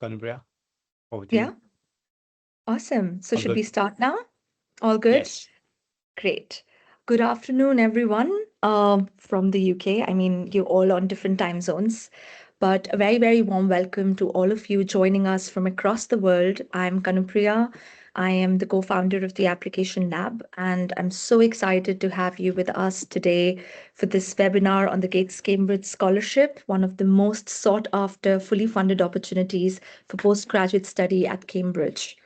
Kanupriya, over to you. Yeah, awesome. So All should we good? start now? All good? Yes. Great. Good afternoon, everyone from the UK. I mean, you're all on different time zones, but a very, very warm welcome to all of you joining us from across the world. I'm Kanupriya. I am the co-founder of the Application Lab, and I'm so excited to have you with us today for this webinar on the Gates Cambridge Scholarship, one of the most sought after, fully funded opportunities for postgraduate study at Cambridge.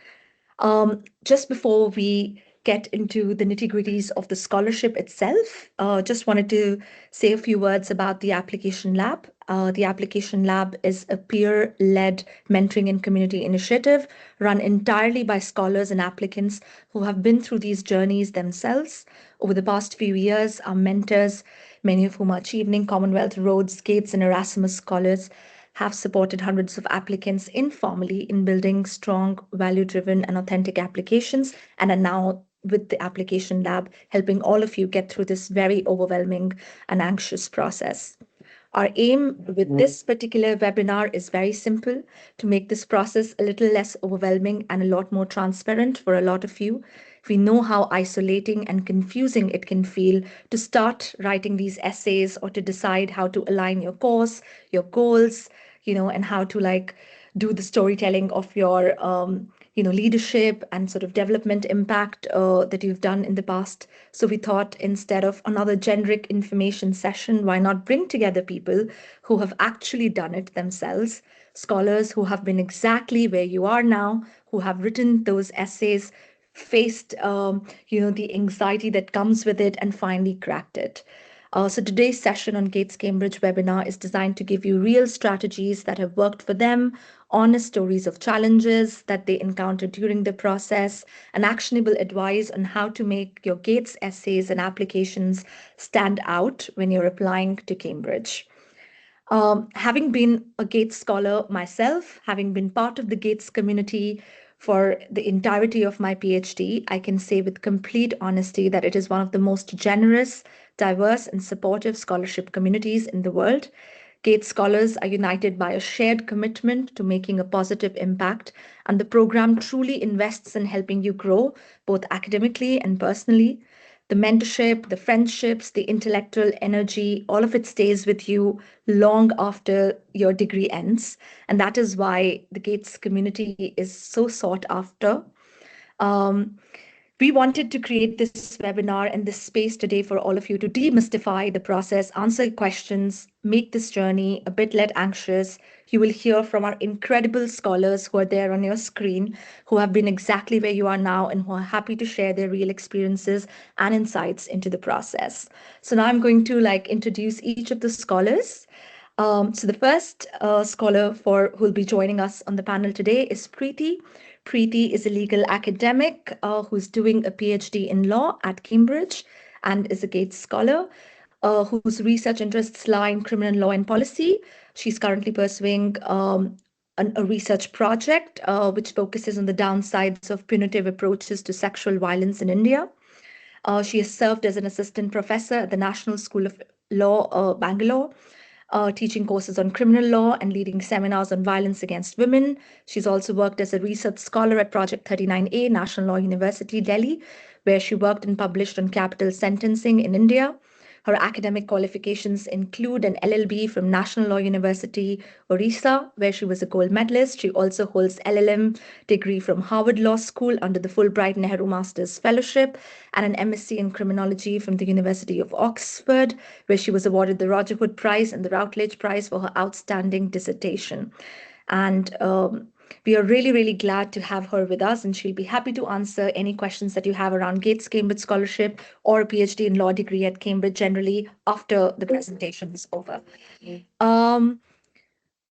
Just before we get into the nitty-gritties of the scholarship itself, just wanted to say a few words about the Application Lab. The Application Lab is a peer-led mentoring and community initiative run entirely by scholars and applicants who have been through these journeys themselves. Over the past few years, our mentors, many of whom are achieving Commonwealth, Rhodes, Gates, and Erasmus scholars, have supported hundreds of applicants informally in building strong, value driven, and authentic applications, and are now with the Application Lab helping all of you get through this very overwhelming and anxious process. Our aim with this particular webinar is very simple, to make this process a little less overwhelming and a lot more transparent for a lot of you. We know how isolating and confusing it can feel to start writing these essays or to decide how to align your course, your goals, and how to do the storytelling of your leadership and sort of development impact that you've done in the past. So we thought, instead of another generic information session, why not bring together people who have actually done it themselves, scholars who have been exactly where you are now, who have written those essays, faced the anxiety that comes with it, and finally cracked it. So today's session on Gates Cambridge webinar is designed to give you real strategies that have worked for them, honest stories of challenges that they encountered during the process, and actionable advice on how to make your Gates essays and applications stand out when you're applying to Cambridge. Having been a Gates scholar myself, having been part of the Gates community for the entirety of my PhD, I can say with complete honesty that it is one of the most generous, diverse, and supportive scholarship communities in the world. Gates scholars are united by a shared commitment to making a positive impact, and the program truly invests in helping you grow both academically and personally. The mentorship, the friendships, the intellectual energy, all of it stays with you long after your degree ends. And that is why the Gates community is so sought after. Um, we wanted to create this webinar and this space today for all of you to demystify the process, answer questions, make this journey a bit less anxious. You will hear from our incredible scholars who are there on your screen, who have been exactly where you are now and who are happy to share their real experiences and insights into the process. So now I'm going to introduce each of the scholars. So the first scholar for who will be joining us on the panel today is Preeti. Preeti is a legal academic who's doing a PhD in law at Cambridge and is a Gates scholar whose research interests lie in criminal law and policy. She's currently pursuing a research project which focuses on the downsides of punitive approaches to sexual violence in India. She has served as an assistant professor at the National School of Law, Bangalore, teaching courses on criminal law and leading seminars on violence against women. She's also worked as a research scholar at Project 39A, National Law University, Delhi, where she worked and published on capital sentencing in India. Her academic qualifications include an LLB from National Law University, Orissa, where she was a gold medalist. She also holds LLM degree from Harvard Law School under the Fulbright Nehru Masters Fellowship and an MSc in criminology from the University of Oxford, where she was awarded the Roger Hood Prize and the Routledge Prize for her outstanding dissertation. And we are really, really glad to have her with us, and she'll be happy to answer any questions that you have around Gates Cambridge Scholarship or a PhD in law degree at Cambridge generally after the presentation is over. Um,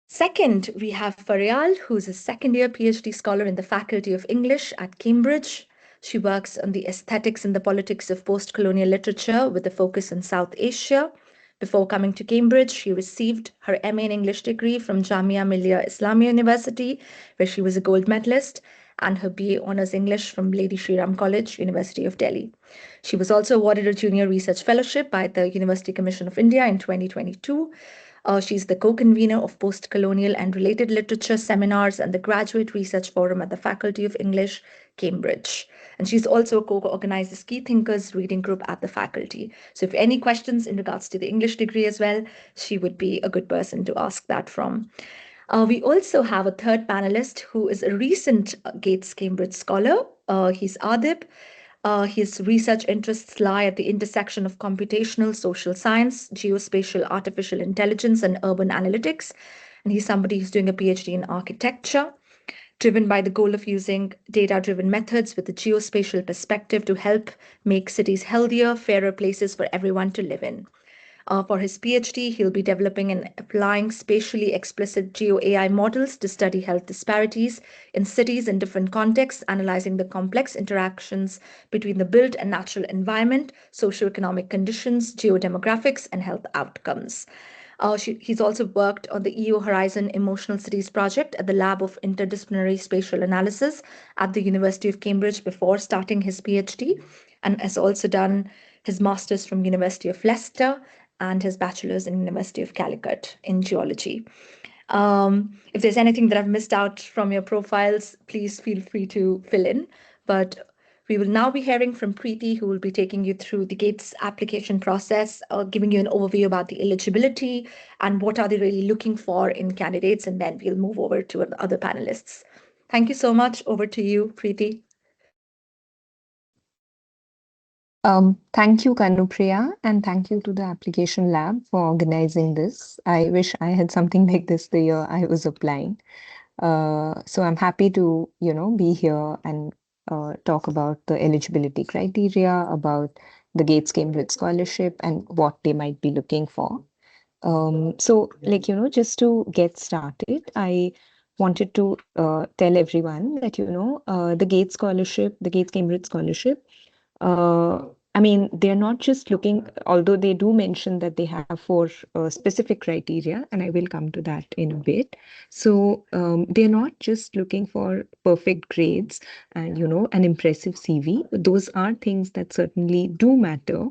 Second, we have Feryal, who's a second year PhD scholar in the Faculty of English at Cambridge. She works on the aesthetics and the politics of post colonial literature with a focus on South Asia. Before coming to Cambridge, she received her MA in English degree from Jamia Millia Islamia University, where she was a gold medalist. and her BA Honours English from Lady Shri Ram College, University of Delhi. She was also awarded a Junior Research Fellowship by the University Commission of India in 2022. She's the co-convener of post-colonial and related literature seminars and the Graduate Research Forum at the Faculty of English, Cambridge. And she's also co-organizes Key Thinkers reading group at the faculty. So if any questions in regards to the English degree as well, she would be a good person to ask that from. We also have a third panelist who is a recent Gates Cambridge scholar. He's Adhib. His research interests lie at the intersection of computational social science, geospatial artificial intelligence, and urban analytics. And he's somebody who's doing a PhD in architecture, driven by the goal of using data driven methods with a geospatial perspective to help make cities healthier, fairer places for everyone to live in. For his PhD, he'll be developing and applying spatially explicit geo AI models to study health disparities in cities in different contexts, analyzing the complex interactions between the built and natural environment, socioeconomic conditions, geodemographics, and health outcomes. He's also worked on the EU Horizon Emotional Cities project at the Lab of Interdisciplinary Spatial Analysis at the University of Cambridge before starting his PhD, and has also done his master's from University of Leicester and his bachelor's in University of Calicut in geology. If there's anything that I've missed out from your profiles, please feel free to fill in. But we will now be hearing from Preeti, who will be taking you through the GATES application process, giving you an overview about the eligibility and what are they really looking for in candidates, and then we'll move over to the other panelists. Thank you so much. Over to you, Preeti. Thank you, Kanupriya, and thank you to the application lab for organizing this. I wish I had something like this the year I was applying. So I'm happy to, be here and talk about the eligibility criteria, about the Gates Cambridge Scholarship, and what they might be looking for. So, just to get started, I wanted to tell everyone that, the Gates Scholarship, the Gates Cambridge Scholarship, uh, I mean, they're not just looking, although they do mention that they have four specific criteria, and I will come to that in a bit. So they're not just looking for perfect grades and, an impressive CV. Those are things that certainly do matter.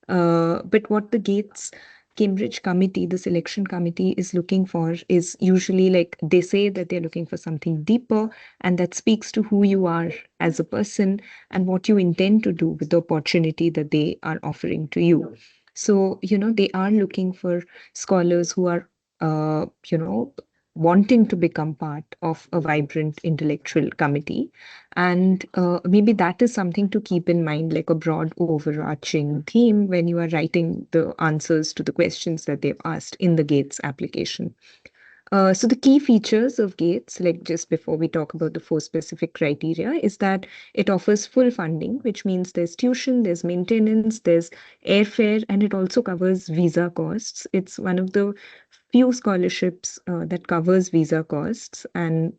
But what the Gates Cambridge committee, the selection committee, is looking for is usually like they say that they're looking for something deeper, and that speaks to who you are as a person and what you intend to do with the opportunity that they are offering to you. So, they are looking for scholars who are, wanting to become part of a vibrant intellectual committee. And maybe that is something to keep in mind, like a broad overarching theme when you are writing the answers to the questions that they've asked in the Gates application. So the key features of Gates, like just before we talk about the four specific criteria, is that it offers full funding, which means there's tuition, there's maintenance, there's airfare, and it also covers visa costs. It's one of the few scholarships that covers visa costs, and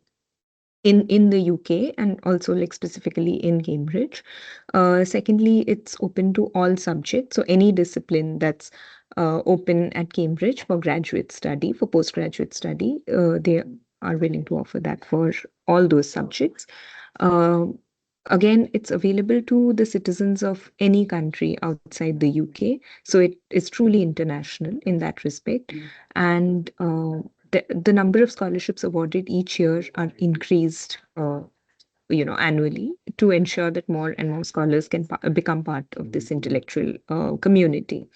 in the UK and also like specifically in Cambridge. Secondly, it's open to all subjects, so any discipline that's open at Cambridge for graduate study, for postgraduate study, they are willing to offer that for all those subjects. Uh, Again, it's available to the citizens of any country outside the UK, so it is truly international in that respect. And the number of scholarships awarded each year are increased annually to ensure that more and more scholars can become part of this intellectual community.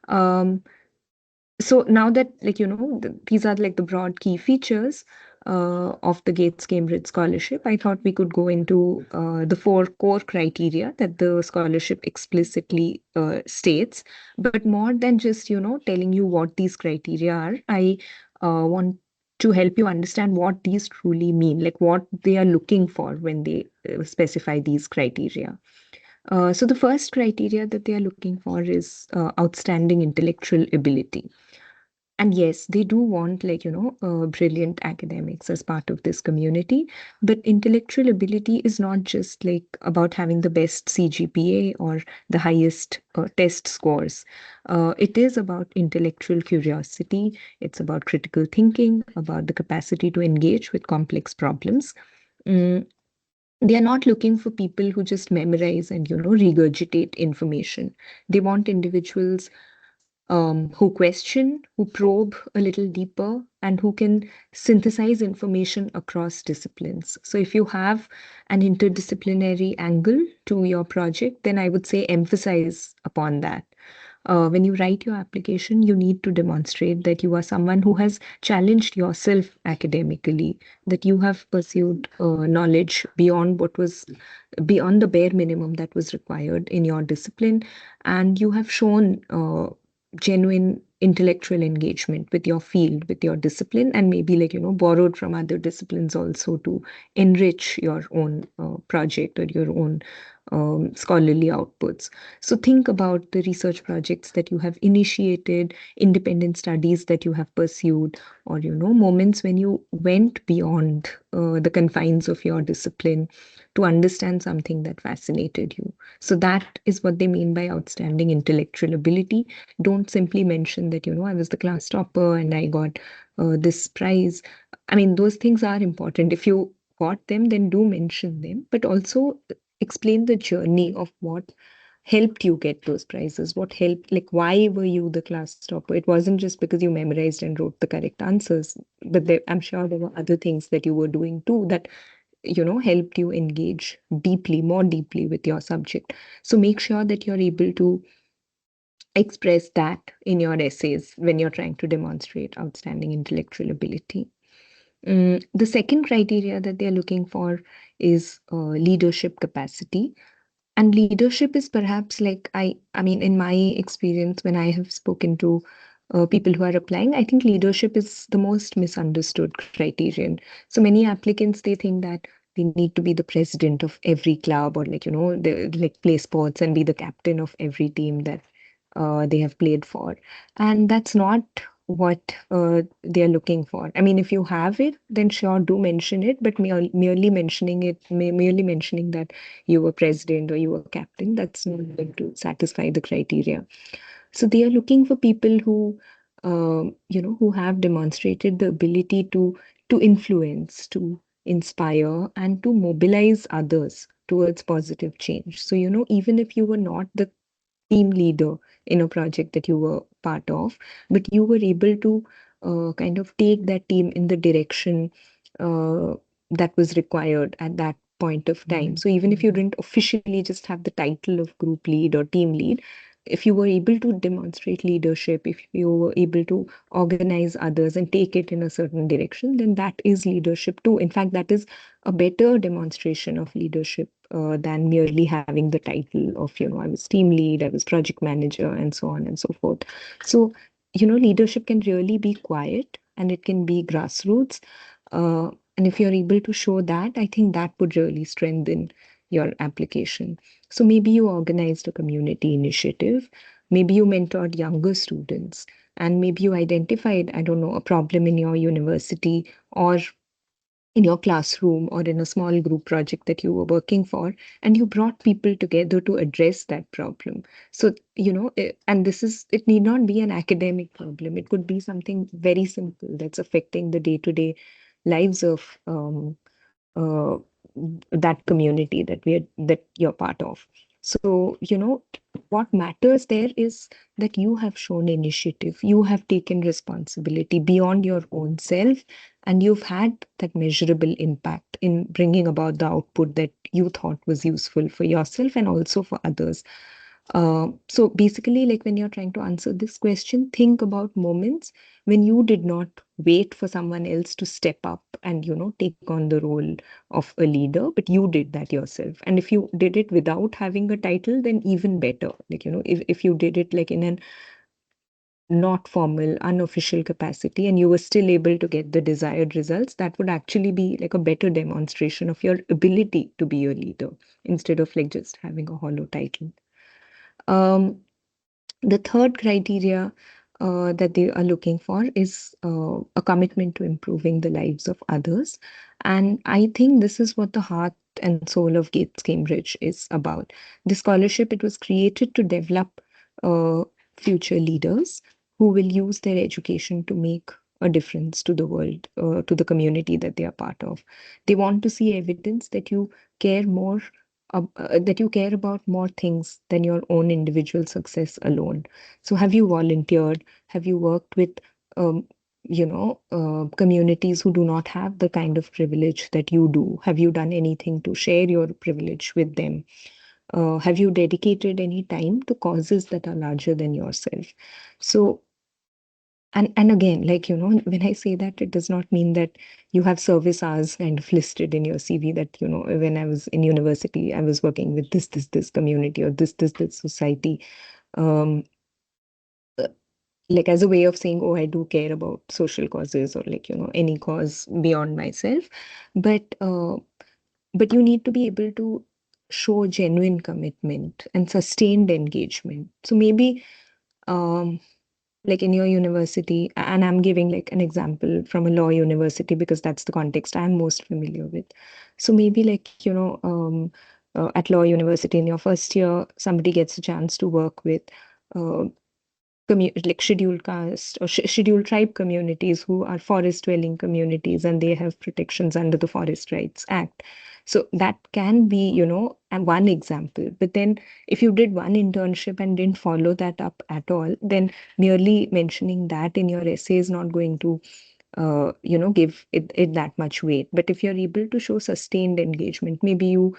So now that these are like the broad key features of the Gates Cambridge scholarship, I thought we could go into the four core criteria that the scholarship explicitly states. But more than just telling you what these criteria are, I want to help you understand what these truly mean, like what they are looking for when they specify these criteria. So the first criteria that they are looking for is outstanding intellectual ability. And yes, they do want brilliant academics as part of this community, but intellectual ability is not just like about having the best CGPA or the highest test scores. It is about intellectual curiosity. It's about critical thinking, about the capacity to engage with complex problems. Mm, They are not looking for people who just memorize and regurgitate information. They want individuals who question, who probe a little deeper, and who can synthesize information across disciplines. So, if you have an interdisciplinary angle to your project, then I would say emphasize upon that. When you write your application, you need to demonstrate that you are someone who has challenged yourself academically, that you have pursued knowledge beyond what was beyond the bare minimum that was required in your discipline, and you have shown genuine intellectual engagement with your field, with your discipline, and maybe borrowed from other disciplines also to enrich your own project or your own scholarly outputs. So think about the research projects that you have initiated, independent studies that you have pursued, or moments when you went beyond the confines of your discipline to understand something that fascinated you. So that is what they mean by outstanding intellectual ability. Don't simply mention that, I was the class topper and I got this prize. I mean, those things are important. If you got them, then do mention them, but also explain the journey of what helped you get those prizes, what helped, like, why were you the class topper? It wasn't just because you memorized and wrote the correct answers, but I'm sure there were other things that you were doing too that helped you engage deeply, more deeply with your subject. So make sure that you're able to express that in your essays when you're trying to demonstrate outstanding intellectual ability. The second criteria that they're looking for is leadership capacity. And leadership is perhaps like, I mean, in my experience, when I have spoken to people who are applying, I think leadership is the most misunderstood criterion. So many applicants, they think that they need to be the president of every club, or they like play sports and be the captain of every team that they have played for. And that's not what they are looking for. I mean, if you have it, then sure, do mention it, but merely mentioning it, merely mentioning that you were president or you were captain, that's not going to satisfy the criteria. So they are looking for people who have demonstrated the ability to influence, to inspire, and to mobilize others towards positive change. So even if you were not the team leader in a project that you were part of, but you were able to kind of take that team in the direction uh, that was required at that point of time. So even if you didn't officially just have the title of group lead or team lead, if you were able to demonstrate leadership, if you were able to organize others and take it in a certain direction, then that is leadership too. In fact, that is a better demonstration of leadership than merely having the title of, I was team lead, I was project manager, and so on and so forth. So, leadership can really be quiet and it can be grassroots. And if you're able to show that, I think that would really strengthen your application. So maybe you organized a community initiative, maybe you mentored younger students, and maybe you identified, I don't know, a problem in your university or in your classroom or in a small group project that you were working for, and you brought people together to address that problem. So and it need not be an academic problem. It could be something very simple that's affecting the day-to-day lives of uh, that community that you're part of. So what matters there is that you have shown initiative, you have taken responsibility beyond your own self, and you've had that measurable impact in bringing about the output that you thought was useful for yourself and also for others. So basically, like, when you're trying to answer this question, think about moments when you did not wait for someone else to step up and take on the role of a leader, but you did that yourself. And if you did it without having a title, then even better. Like, if you did it like in an not formal, unofficial capacity, and you were still able to get the desired results, that would actually be like a better demonstration of your ability to be a leader instead of like just having a hollow title. um, the third criteria that they are looking for is a commitment to improving the lives of others. And I think this is what the heart and soul of Gates Cambridge is about. The scholarship, it was created to develop uh, future leaders who will use their education to make a difference to the world, to the community that they are part of. They want to see evidence that you care more, that you care about more things than your own individual success alone. So, have you volunteered? Have you worked with, um, communities who do not have the kind of privilege that you do? Have you done anything to share your privilege with them? Have you dedicated any time to causes that are larger than yourself? So, and again, like, when I say that, it does not mean that you have service hours kind of listed in your CV that, when I was in university, I was working with this community or this society. Um, uh, like as a way of saying, oh, I do care about social causes or like, any cause beyond myself. But but you need to be able to show genuine commitment and sustained engagement. So maybe um, like in your university, and I'm giving like an example from a law university because that's the context I'm most familiar with. So maybe like, at law university in your first year, somebody gets a chance to work with uh, like scheduled caste or scheduled tribe communities who are forest dwelling communities and they have protections under the Forest Rights Act. So that can be, one example. But then if you did one internship and didn't follow that up at all, then merely mentioning that in your essay is not going to give it that much weight. But if you're able to show sustained engagement, maybe you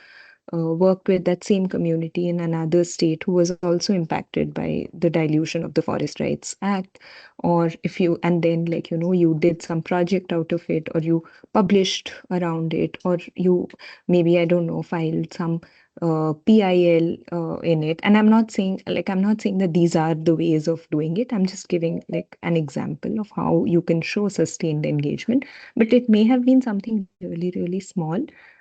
worked with that same community in another state who was also impacted by the dilution of the Forest Rights Act, or if you, and then like, you did some project out of it, or you published around it, or you maybe, I don't know, filed some PIL in it. And I'm not saying that these are the ways of doing it. I'm just giving like an example of how you can show sustained engagement. But it may have been something really, really small,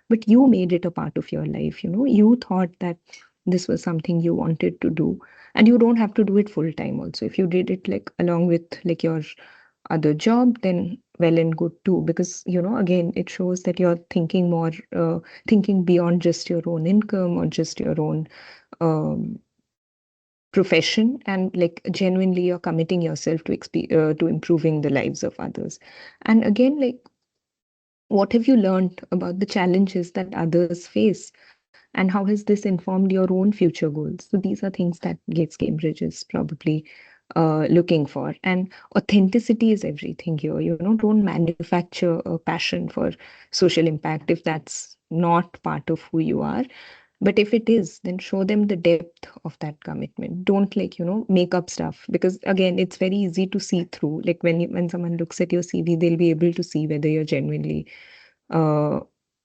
but you made it a part of your life. You thought that this was something you wanted to do, and you don't have to do it full time also. If you did it like along with like your other job, then well and good too, because again, it shows that you're thinking more, thinking beyond just your own income or just your own um, profession, and like genuinely you're committing yourself to to improving the lives of others. And again, like, what have you learned about the challenges that others face? And how has this informed your own future goals? So these are things that Gates Cambridge is probably looking for. And authenticity is everything here. Don't manufacture a passion for social impact if that's not part of who you are. But if it is, then show them the depth of that commitment. Don't like, make up stuff, because again, it's very easy to see through. Like when someone looks at your CV, they'll be able to see whether you're genuinely uh,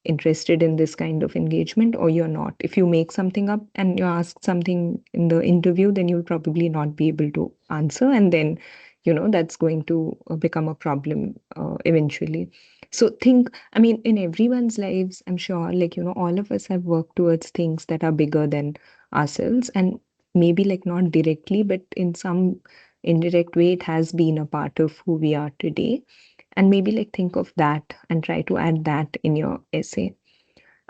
interested in this kind of engagement or you're not. If you make something up and you ask something in the interview, then you'll probably not be able to answer. And then, that's going to become a problem eventually. So think, I mean, in everyone's lives, I'm sure, like, all of us have worked towards things that are bigger than ourselves. And maybe like not directly, but in some indirect way, it has been a part of who we are today. And maybe like think of that and try to add that in your essay.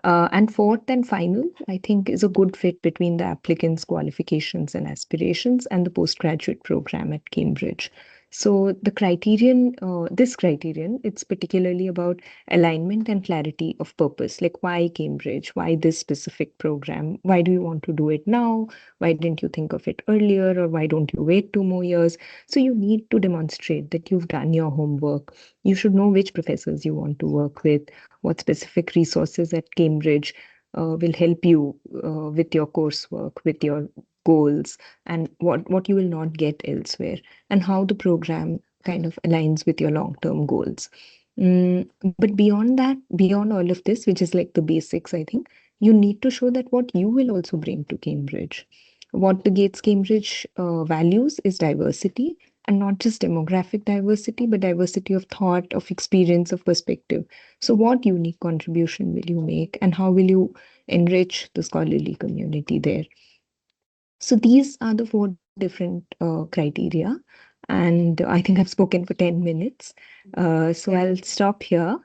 And fourth and final, I think, is a good fit between the applicant's qualifications and aspirations and the postgraduate program at Cambridge. So the criterion, this criterion, it's particularly about alignment and clarity of purpose. Like, why Cambridge? Why this specific program? Why do you want to do it now? Why didn't you think of it earlier? Or why don't you wait 2 more years? So you need to demonstrate that you've done your homework. You should know which professors you want to work with, what specific resources at Cambridge will help you with your coursework, with your goals, and what you will not get elsewhere, and how the program kind of aligns with your long-term goals. But beyond that, beyond all of this, which is like the basics, I think you need to show that what you will also bring to Cambridge. What the Gates Cambridge values is diversity, and not just demographic diversity, but diversity of thought, of experience, of perspective. So, what unique contribution will you make, and how will you enrich the scholarly community there? So, these are the four different criteria. And I think I've spoken for 10 minutes. So, I'll stop here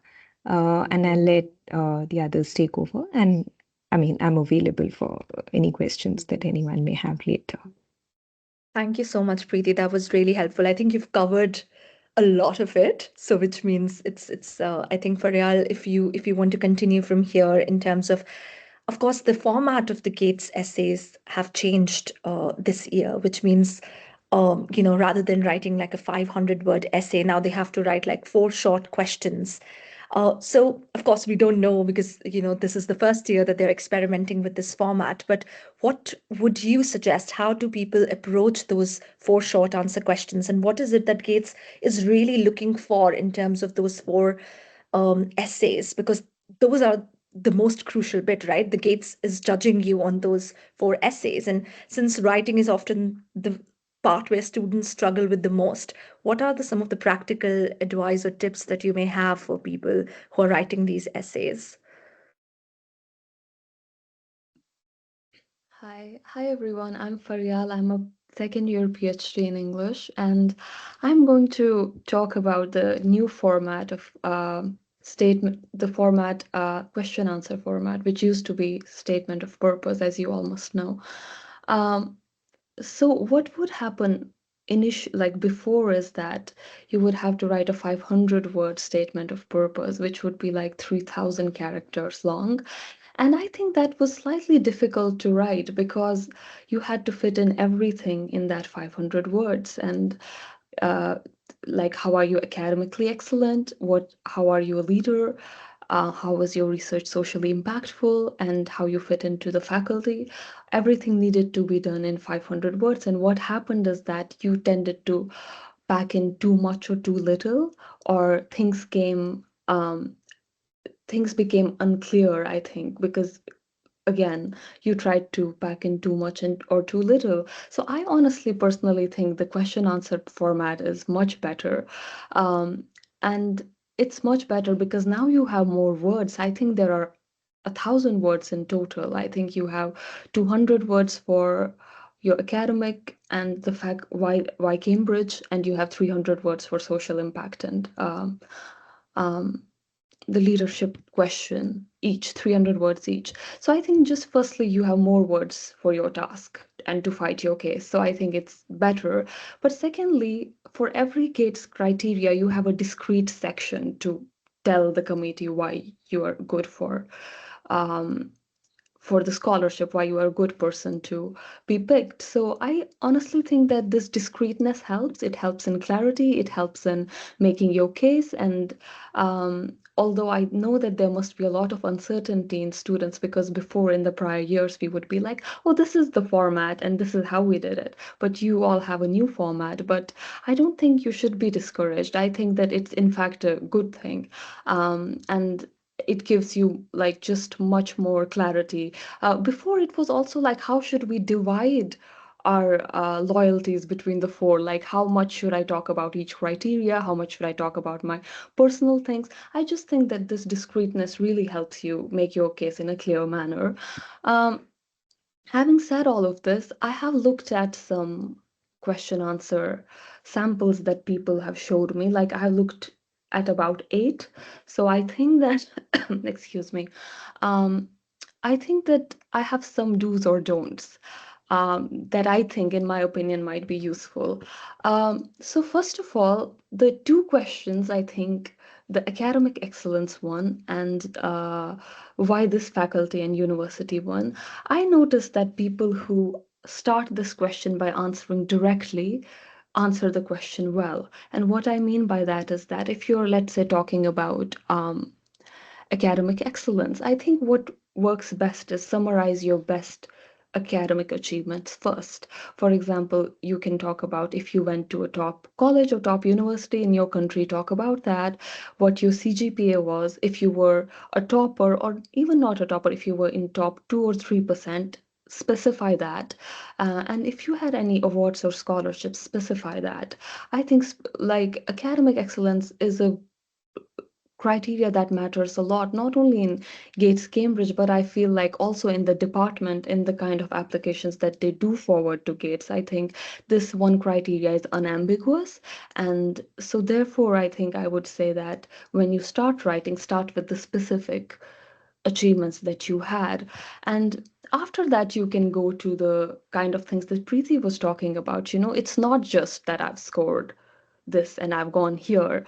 and I'll let the others take over. And I mean, I'm available for any questions that anyone may have later. Thank you so much, Preeti. That was really helpful. I think you've covered a lot of it. So which means it's I think Faryal, if you want to continue from here in terms of course the format of the Gates essays have changed this year, which means rather than writing like a 500-word essay, now they have to write like four short questions. So, of course, we don't know because, this is the first year that they're experimenting with this format. But what would you suggest? How do people approach those four short answer questions? And what is it that Gates is really looking for in terms of those four essays? Because those are the most crucial bit, right? The Gates is judging you on those four essays. And since writing is often the part where students struggle with the most, what are some of the practical advice or tips that you may have for people who are writing these essays? Hi everyone. I'm Feryal. I'm a second year PhD in English, and I'm going to talk about the new format of statement, the format question answer format, which used to be statement of purpose, as you all must know. Um, so what would happen like before is that you would have to write a 500 word statement of purpose, which would be like 3,000 characters long. And I think that was slightly difficult to write because you had to fit in everything in that 500 words. And uh, like, how are you academically excellent? How are you a leader? How was your research socially impactful? And how you fit into the faculty? Everything needed to be done in 500 words. And what happened is that you tended to pack in too much or too little, or things became unclear, I think, because again, you tried to pack in too much or too little. So I honestly personally think the question answer format is much better. Um, and it's much better because now you have more words. I think there are 1,000 words in total. I think you have 200 words for your academic and the fact why Cambridge, and you have 300 words for social impact and um, the leadership question, each 300 words each. So I think just firstly you have more words for your task and to fight your case, so I think it's better. But secondly, for every Gates criteria you have a discrete section to tell the committee why you are good um, for the scholarship, why you are a good person to be picked. So I honestly think that this discreteness helps. It helps in clarity, it helps in making your case. And although I know that there must be a lot of uncertainty in students, because before in the prior years we would be like, oh, this is the format and this is how we did it. But you all have a new format. But I don't think you should be discouraged. I think that it's in fact a good thing. And it gives you like just much more clarity. Before it was also like, how should we divide our loyalties between the four? Like, how much should I talk about each criteria? How much should I talk about my personal things? I just think that this discreteness really helps you make your case in a clear manner. Um, Having said all of this, I have looked at some question answer samples that people have showed me. Like, I have looked at about eight. So I think that, excuse me, um, I think that I have some do's or don'ts that I think, in my opinion, might be useful. So, first of all, the two questions I think, the academic excellence one and why this faculty and university one, I noticed that people who start this question by answering directly answer the question well. And what I mean by that is that if you're, let's say, talking about academic excellence, I think what works best is summarize your best academic achievements first. For example, you can talk about if you went to a top college or top university in your country, talk about that, what your CGPA was, if you were a topper or even not a topper, if you were in top 2 or 3%, specify that. And if you had any awards or scholarships, specify that. I think like academic excellence is a criteria that matters a lot, not only in Gates Cambridge, but I feel like also in the department, in the kind of applications that they do forward to Gates. I think this one criteria is unambiguous. And so, therefore, I think I would say that when you start writing, start with the specific achievements that you had. And after that, you can go to the kind of things that Preeti was talking about. It's not just that I've scored this and I've gone here.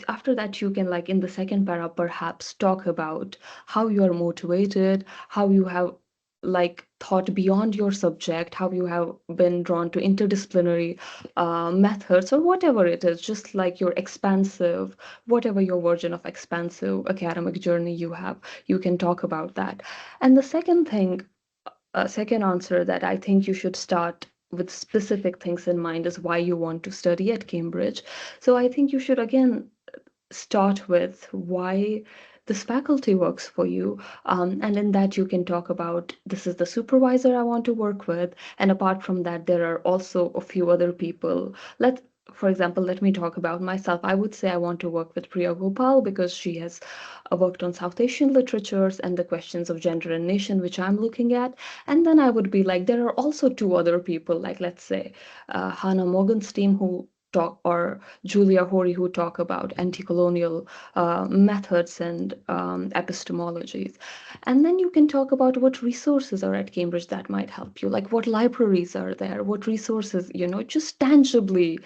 After that, you can, like, in the second para, perhaps talk about how you are motivated, how you have, like, thought beyond your subject, how you have been drawn to interdisciplinary methods, or whatever it is, just like your expansive, whatever your version of expansive academic journey you have, you can talk about that. And the second thing, second answer, that I think you should start with specific things in mind is why you want to study at Cambridge. So I think you should again start with why this faculty works for you. And in that, you can talk about, this is the supervisor I want to work with. And apart from that, there are also a few other people. For example, let me talk about myself. I would say I want to work with Priya Gopal because she has worked on South Asian literatures and the questions of gender and nation, which I'm looking at. And then I would be like, there are also two other people, like, let's say, Hannah Morgenstein, who talk, or Julia Horry, who talk about anti-colonial methods and epistemologies. And then you can talk about what resources are at Cambridge that might help you, like what libraries are there, what resources, just tangibly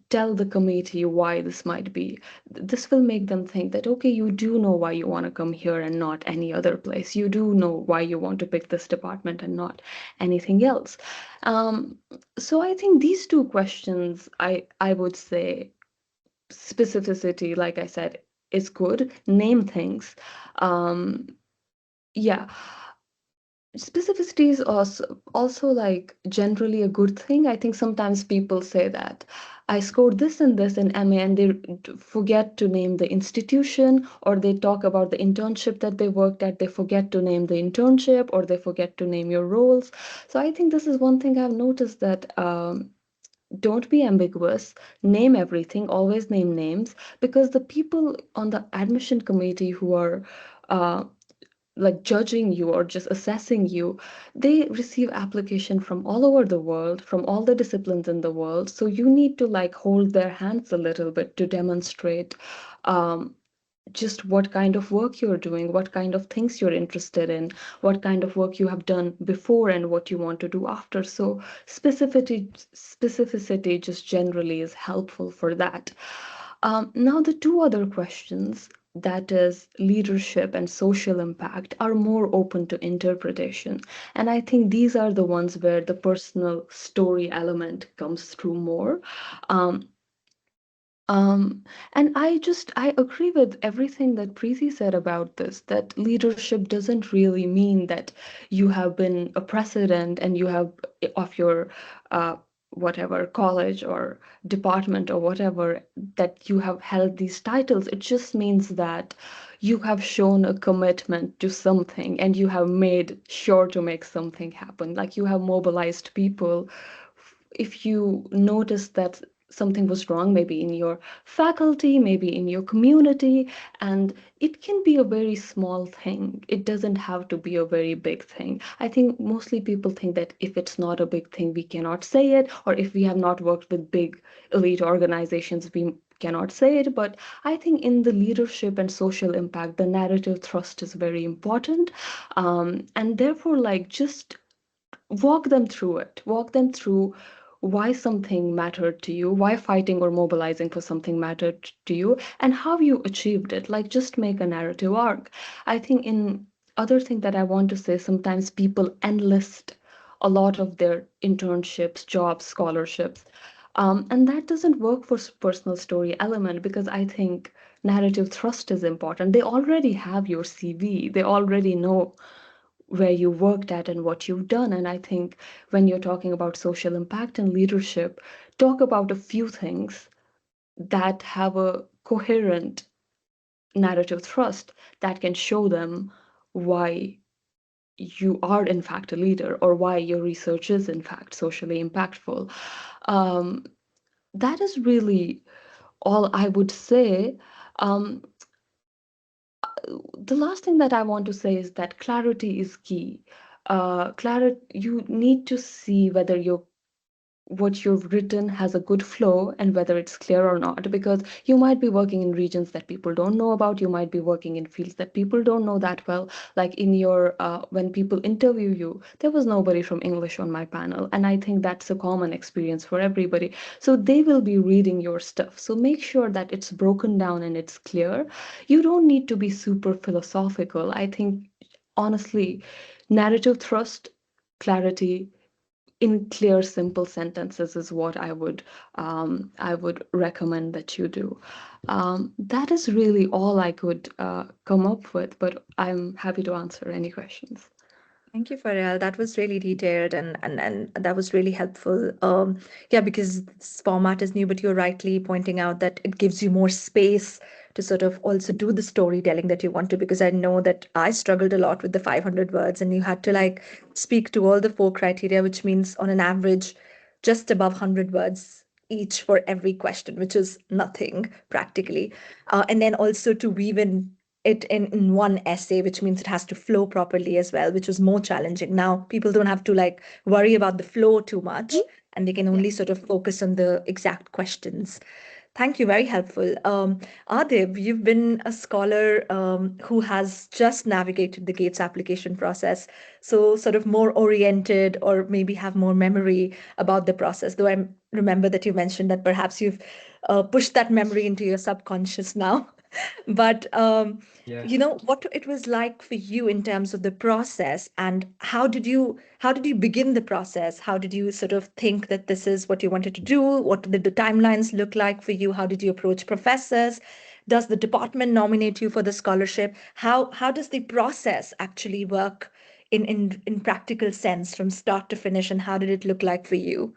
tell the committee why this might be. This will make them think that, okay, you do know why you want to come here and not any other place. You do know why you want to pick this department and not anything else. Um, so I think these two questions, I would say, specificity, like I said, is good. Name things. Um, yeah. Specificity is also like generally a good thing. I think sometimes people say that I scored this and this in MA, and they forget to name the institution, or they talk about the internship that they worked at. They forget to name the internship, or they forget to name your roles. So I think this is one thing I've noticed, that don't be ambiguous, name everything, always name names, because the people on the admission committee who are uh, like judging you or just assessing you, they receive application from all over the world, from all the disciplines in the world. So you need to, like, hold their hands a little bit to demonstrate um, just what kind of work you're doing, what kind of things you're interested in, what kind of work you have done before, and what you want to do after. So specificity just generally is helpful for that. Now, the two other questions, that is leadership and social impact, are more open to interpretation. And I think these are the ones where the personal story element comes through more. Um, um, and I agree with everything that Preeti said about this, that leadership doesn't really mean that you have been a president and you have, of your uh, whatever college or department or whatever, that you have held these titles. It just means that you have shown a commitment to something and you have made sure to make something happen. Like, you have mobilized people. If you notice that something was wrong, maybe in your faculty, maybe in your community, and it can be a very small thing. It doesn't have to be a very big thing. I think mostly people think that if it's not a big thing, we cannot say it, or if we have not worked with big elite organizations, we cannot say it. But I think in the leadership and social impact, the narrative thrust is very important. And therefore, like, just walk them through it. Walk them through why something mattered to you, why fighting or mobilizing for something mattered to you, and how you achieved it. Like, just make a narrative arc. I think in other thing that I want to say, sometimes people enlist a lot of their internships, jobs, scholarships. And that doesn't work for personal story element, because I think narrative thrust is important. They already have your CV. They already know where you worked at and what you've done. And I think when you're talking about social impact and leadership, talk about a few things that have a coherent narrative thrust that can show them why you are in fact a leader, or why your research is in fact socially impactful. Um, that is really all I would say. Um, the last thing that I want to say is that clarity is key. Clarity, you need to see whether what you've written has a good flow and whether it's clear or not, because you might be working in regions that people don't know about, you might be working in fields that people don't know that well. Like in your when people interview you, there was nobody from English on my panel, and I think that's a common experience for everybody. So they will be reading your stuff, so make sure that it's broken down and it's clear. You don't need to be super philosophical. I think honestly, narrative thrust, clarity in clear, simple sentences is what I would recommend that you do. That is really all I could come up with, but I'm happy to answer any questions. Thank you, Feryal. That was really detailed and that was really helpful. Yeah, because this format is new, but you're rightly pointing out that it gives you more space to sort of also do the storytelling that you want to. Because I know that I struggled a lot with the 500 words, and you had to like speak to all the four criteria, which means on an average, just above 100 words each for every question, which is nothing practically. And then also to weave in one essay, which means it has to flow properly as well, which was more challenging. Now people don't have to like worry about the flow too much, and they can Yeah. only sort of focus on the exact questions. Thank you, very helpful. Adhib, you've been a scholar who has just navigated the Gates application process, so sort of more oriented or maybe have more memory about the process. Though I remember that you mentioned that perhaps you've pushed that memory into your subconscious now. But Yeah. what it was like for you in terms of the process, and how did you begin the process? How did you sort of think that this is what you wanted to do? What did the timelines look like for you? How did you approach professors? Does the department nominate you for the scholarship? How does the process actually work in practical sense from start to finish, and how did it look like for you?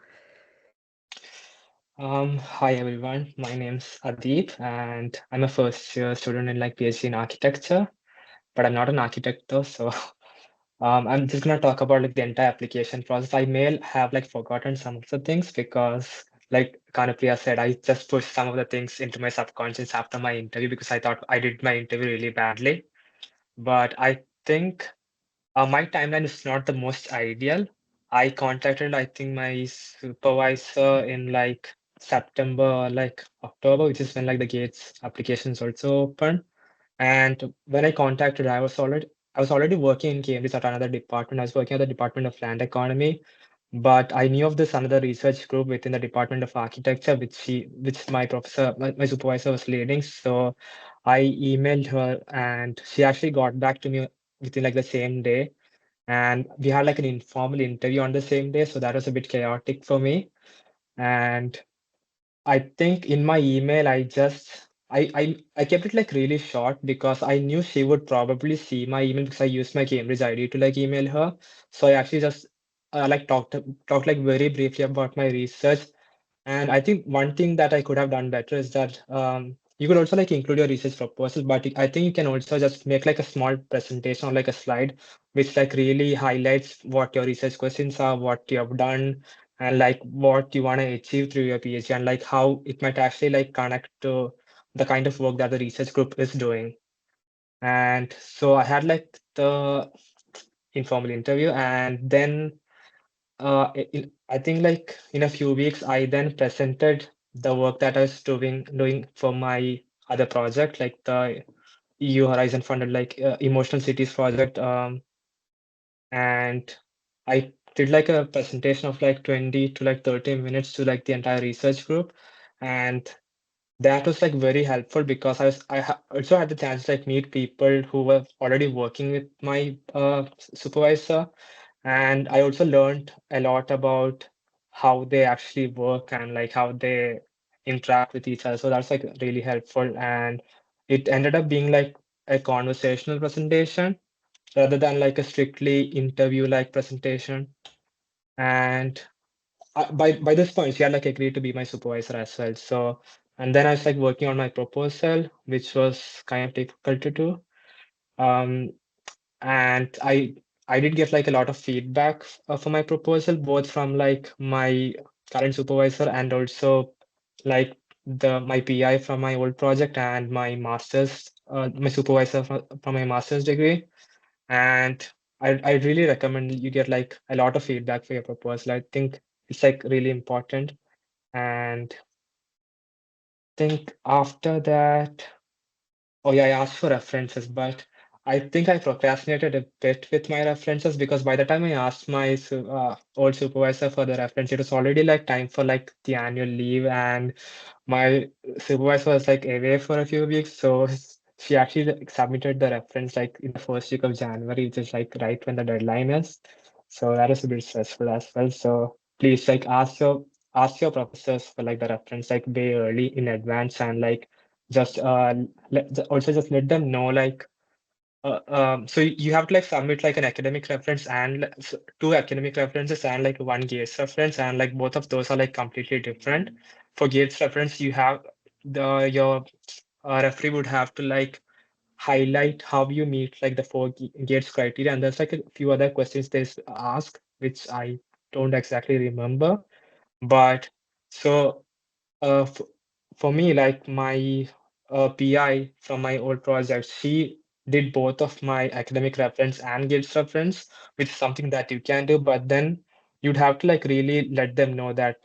Hi everyone. My name's Adhib, and I'm a first year student in like PhD in architecture, but I'm not an architect though. So I'm just gonna talk about like the entire application process. I may have like forgotten some of the things because, like Kanapriya said, I just pushed some of the things into my subconscious after my interview because I thought I did my interview really badly. But I think my timeline is not the most ideal. I contacted, I think, my supervisor in like September or like October, which is when like the Gates application is also open. And when I contacted, I was already working in Cambridge at another department. I was working at the Department of Land Economy, but I knew of this another research group within the Department of Architecture, which my professor, my supervisor was leading. So I emailed her, and she actually got back to me within like the same day. And we had like an informal interview on the same day, so that was a bit chaotic for me. And I think in my email, I kept it like really short because I knew she would probably see my email because I used my Cambridge ID to like email her. So I actually just like talked like very briefly about my research. And I think one thing that I could have done better is that you could also like include your research proposal, but I think you can also just make like a small presentation or like a slide which like really highlights what your research questions are, what you have done, and like what you want to achieve through your PhD, and like how it might actually like connect to the kind of work that the research group is doing. And so I had like the informal interview, and then I think like in a few weeks, I then presented the work that I was doing for my other project, like the EU Horizon funded like Emotional Cities project. And I did like a presentation of like 20 to like 30 minutes to like the entire research group. And that was like very helpful because also had the chance to like meet people who were already working with my supervisor, and I also learned a lot about how they actually work and like how they interact with each other. So that's like really helpful, and it ended up being like a conversational presentation rather than like a strictly interview like presentation. And by this point, she had like agreed to be my supervisor as well. So, and then I was like working on my proposal, which was kind of difficult to do. Um, and I did get like a lot of feedback for my proposal, both from like my current supervisor and also like the my PI from my old project and my master's, my supervisor from my master's degree. And I really recommend you get like a lot of feedback for your proposal. I think it's like really important. And think after that, oh yeah, I asked for references, but I think I procrastinated a bit with my references because by the time I asked my old supervisor for the reference, it was already like time for like the annual leave, and my supervisor was like away for a few weeks, so she actually like, submitted the reference like in the first week of January, which is like right when the deadline is. So that is a bit stressful as well. So please like ask your professors for like the reference like way early in advance, and like just also just let them know like so you have to like submit like an academic reference and two academic references and like one Gates reference, and like both of those are like completely different. For Gates reference, you have your referee would have to like highlight how you meet like the four Gates criteria, and there's like a few other questions they ask which I don't exactly remember, but so uh, f for me, like my PI from my old project, she did both of my academic reference and Gates reference, which is something that you can do, but then you'd have to like really let them know that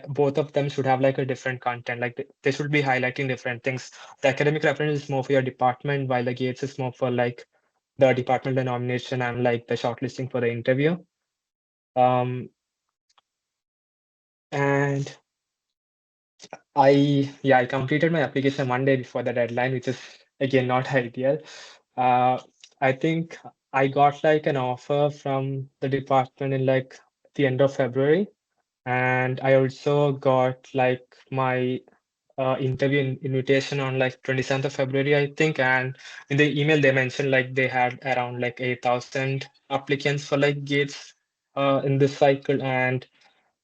both of them should have like a different content, like they should be highlighting different things. The academic reference is more for your department, while the Gates is more for like the department denomination and like the shortlisting for the interview. Um, and I completed my application one day before the deadline, which is again not ideal. Uh, I think I got like an offer from the department in like the end of February, and I also got like my interview invitation on like 27th of February, I think. And in the email they mentioned like they had around like 8,000 applicants for like Gates in this cycle, and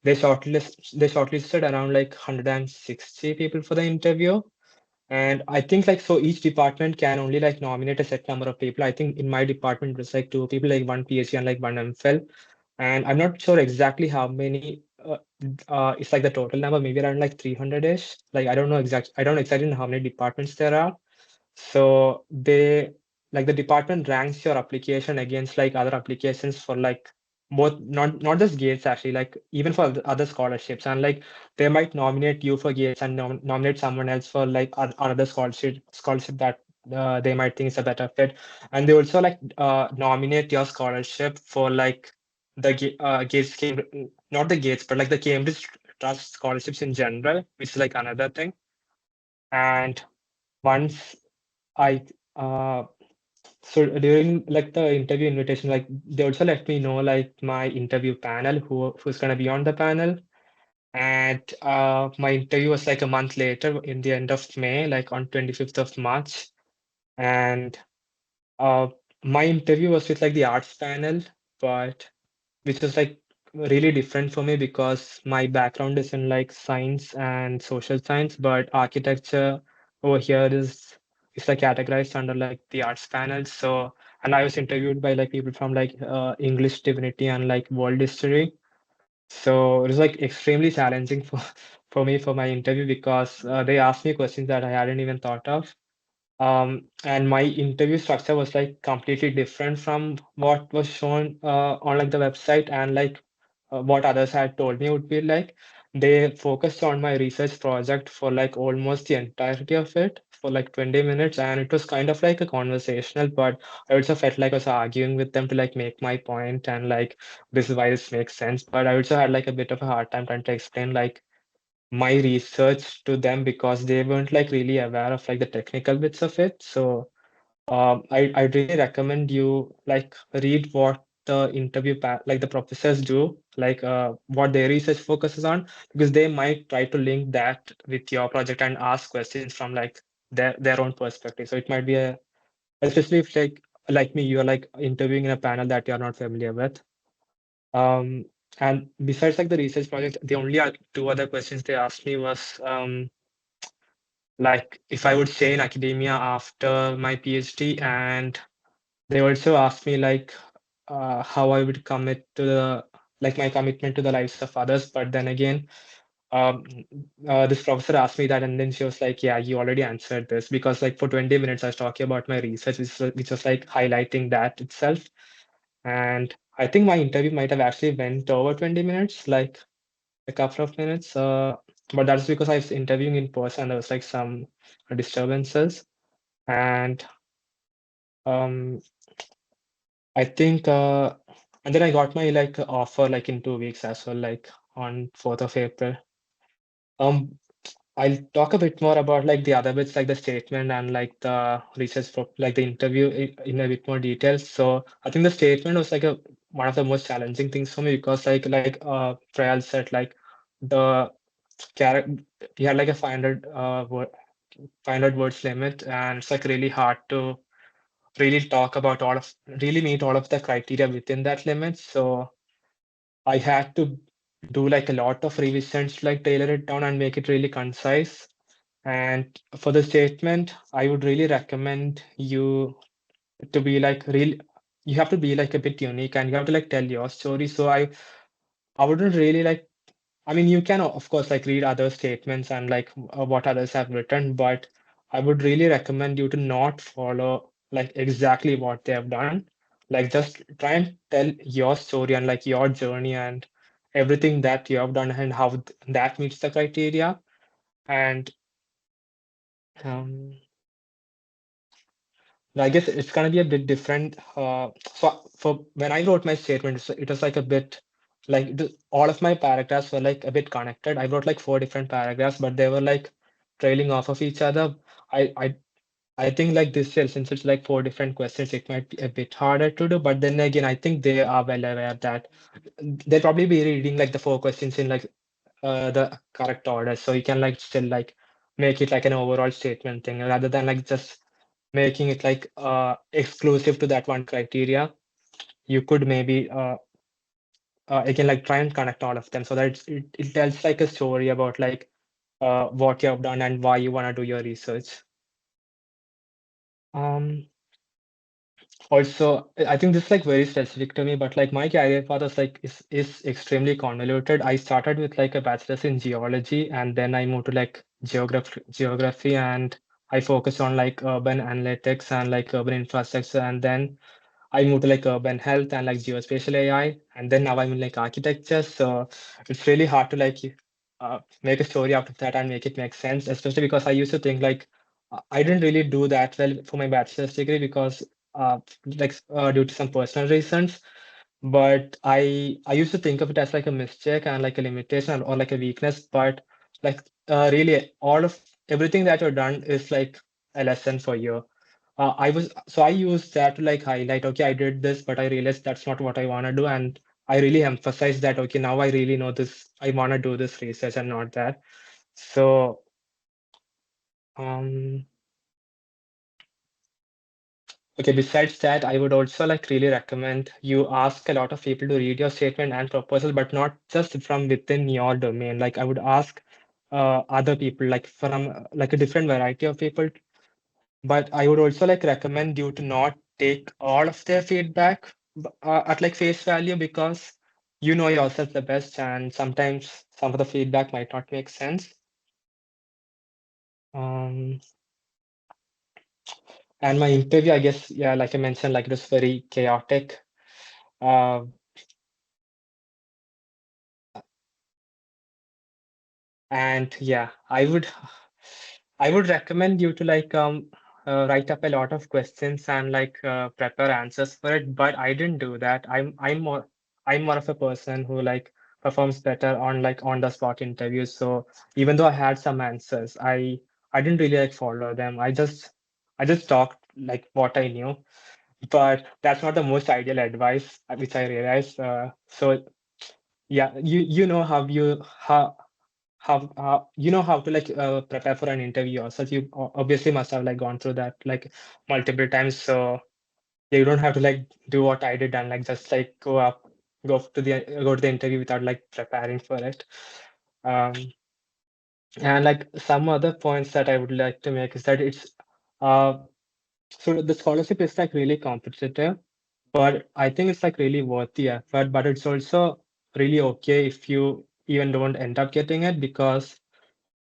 they shortlisted around like 160 people for the interview. And I think like so each department can only like nominate a set number of people. I think in my department it was like two people, like one PhD and like one MPhil. And I'm not sure exactly how many it's like the total number, maybe around like 300-ish. Like I don't exactly know how many departments there are. So they like the department ranks your application against like other applications for like both not just Gates actually, like even for the other scholarships, and like they might nominate you for Gates and nominate someone else for like another scholarship that they might think is a better fit, and they also like nominate your scholarship for like the Gates Cambridge, not the Gates, but like the Cambridge Trust scholarships in general, which is like another thing. And once I so during like the interview invitation, like they also let me know like my interview panel, who's gonna be on the panel. And my interview was like a month later in the end of May, like on 25th of March. And uh, my interview was with like the arts panel, but which was like really different for me because my background is in like science and social science, but architecture over here is like categorized under like the arts panel. So, and I was interviewed by like people from like English divinity and like world history. So it was like extremely challenging for for me for my interview because they asked me questions that I hadn't even thought of. And my interview structure was like completely different from what was shown on like the website, and like what others had told me would be like. They focused on my research project for like almost the entirety of it for like 20 minutes, and it was kind of like a conversational, but I also felt like I was arguing with them to like make my point and like this is why this makes sense. But I also had like a bit of a hard time trying to explain like my research to them because they weren't like really aware of like the technical bits of it. So I really recommend you like read what the like the professors do, like what their research focuses on, because they might try to link that with your project and ask questions from like their own perspective. So it might be especially if like me, you're like interviewing in a panel that you're not familiar with. Um, and besides like the research project, the only two other questions they asked me was like if I would stay in academia after my PhD, and they also asked me like how I would commit to the like my commitment to the lives of others. But then again, um, this professor asked me that, and then she was like, "Yeah, you already answered this," because like for 20 minutes I was talking about my research, which was like highlighting that itself. And I think my interview might have actually went over 20 minutes. Like a couple of minutes. But that's because I was interviewing in person. There was like some disturbances, and um, I think, and then I got my like offer like in 2 weeks as well, like on 4th of April. Um, I'll talk a bit more about like the other bits, like the statement and like the research for like the interview in a bit more detail. So I think the statement was like a one of the most challenging things for me because like Prayal said, like the character we had like a 500 500 words limit, and it's like really hard to really talk about really meet all of the criteria within that limit. So I had to do like a lot of revisions to like tailor it down and make it really concise. And for the statement, I would really recommend you to be like real. You have to be like a bit unique and you have to like tell your story. So I wouldn't really like. I mean, you can of course like read other statements and like what others have written, but I would really recommend you to not follow like exactly what they have done. Like just try and tell your story and like your journey and everything that you have done and how that meets the criteria. And um, I guess it's gonna be a bit different. So for when I wrote my statement, it was like a bit like all of my paragraphs were like a bit connected. I wrote like four different paragraphs, but they were like trailing off of each other. I I I think like this year, since it's like four different questions, it might be a bit harder to do. But then again, I think they are well aware that they'll probably be reading like the four questions in like the correct order. So you can like still like make it like an overall statement thing rather than like just making it like exclusive to that one criteria. You could maybe again like try and connect all of them so that it tells like a story about like what you have done and why you want to do your research. Um, Also, I think this is like very specific to me, but like my career path is extremely convoluted. I started with like a bachelor's in geology, and then I moved to like geography, and I focused on like urban analytics and like urban infrastructure, and then I moved to like urban health and like geospatial AI, and then now I'm in like architecture. So it's really hard to like make a story out of that and make it make sense, especially because I used to think like I didn't really do that well for my bachelor's degree because due to some personal reasons. But I used to think of it as like a mistake and like a limitation or like a weakness. But like really, all of everything that you've done is like a lesson for you. I used that to like highlight, okay, I did this, but I realized that's not what I want to do. And I really emphasize that, okay, now I really know this, I want to do this research and not that. So, um, okay, besides that, I would also like really recommend you ask a lot of people to read your statement and proposal, but not just from within your domain. Like I would ask other people, like from like a different variety of people. But I would also like recommend you to not take all of their feedback at like face value because you know yourself the best, and sometimes some of the feedback might not make sense. Um, and my interview, I guess, yeah, like I mentioned, like it was very chaotic. Uh, And yeah, I would recommend you to like write up a lot of questions and like prepare answers for it. But I didn't do that. I'm more of a person who like performs better on like on the spot interviews. So even though I had some answers, I didn't really like follow them. I just talked like what I knew. But that's not the most ideal advice, which I realized. So yeah, you know how you know how to like prepare for an interview yourself. You obviously must have like gone through that like multiple times, so you don't have to like do what I did and like just like go to the interview without like preparing for it. um and like some other points that I would like to make is that it's uh so the scholarship is like really competitive, but I think it's like really worth the effort. But it's also really okay if you even don't end up getting it, because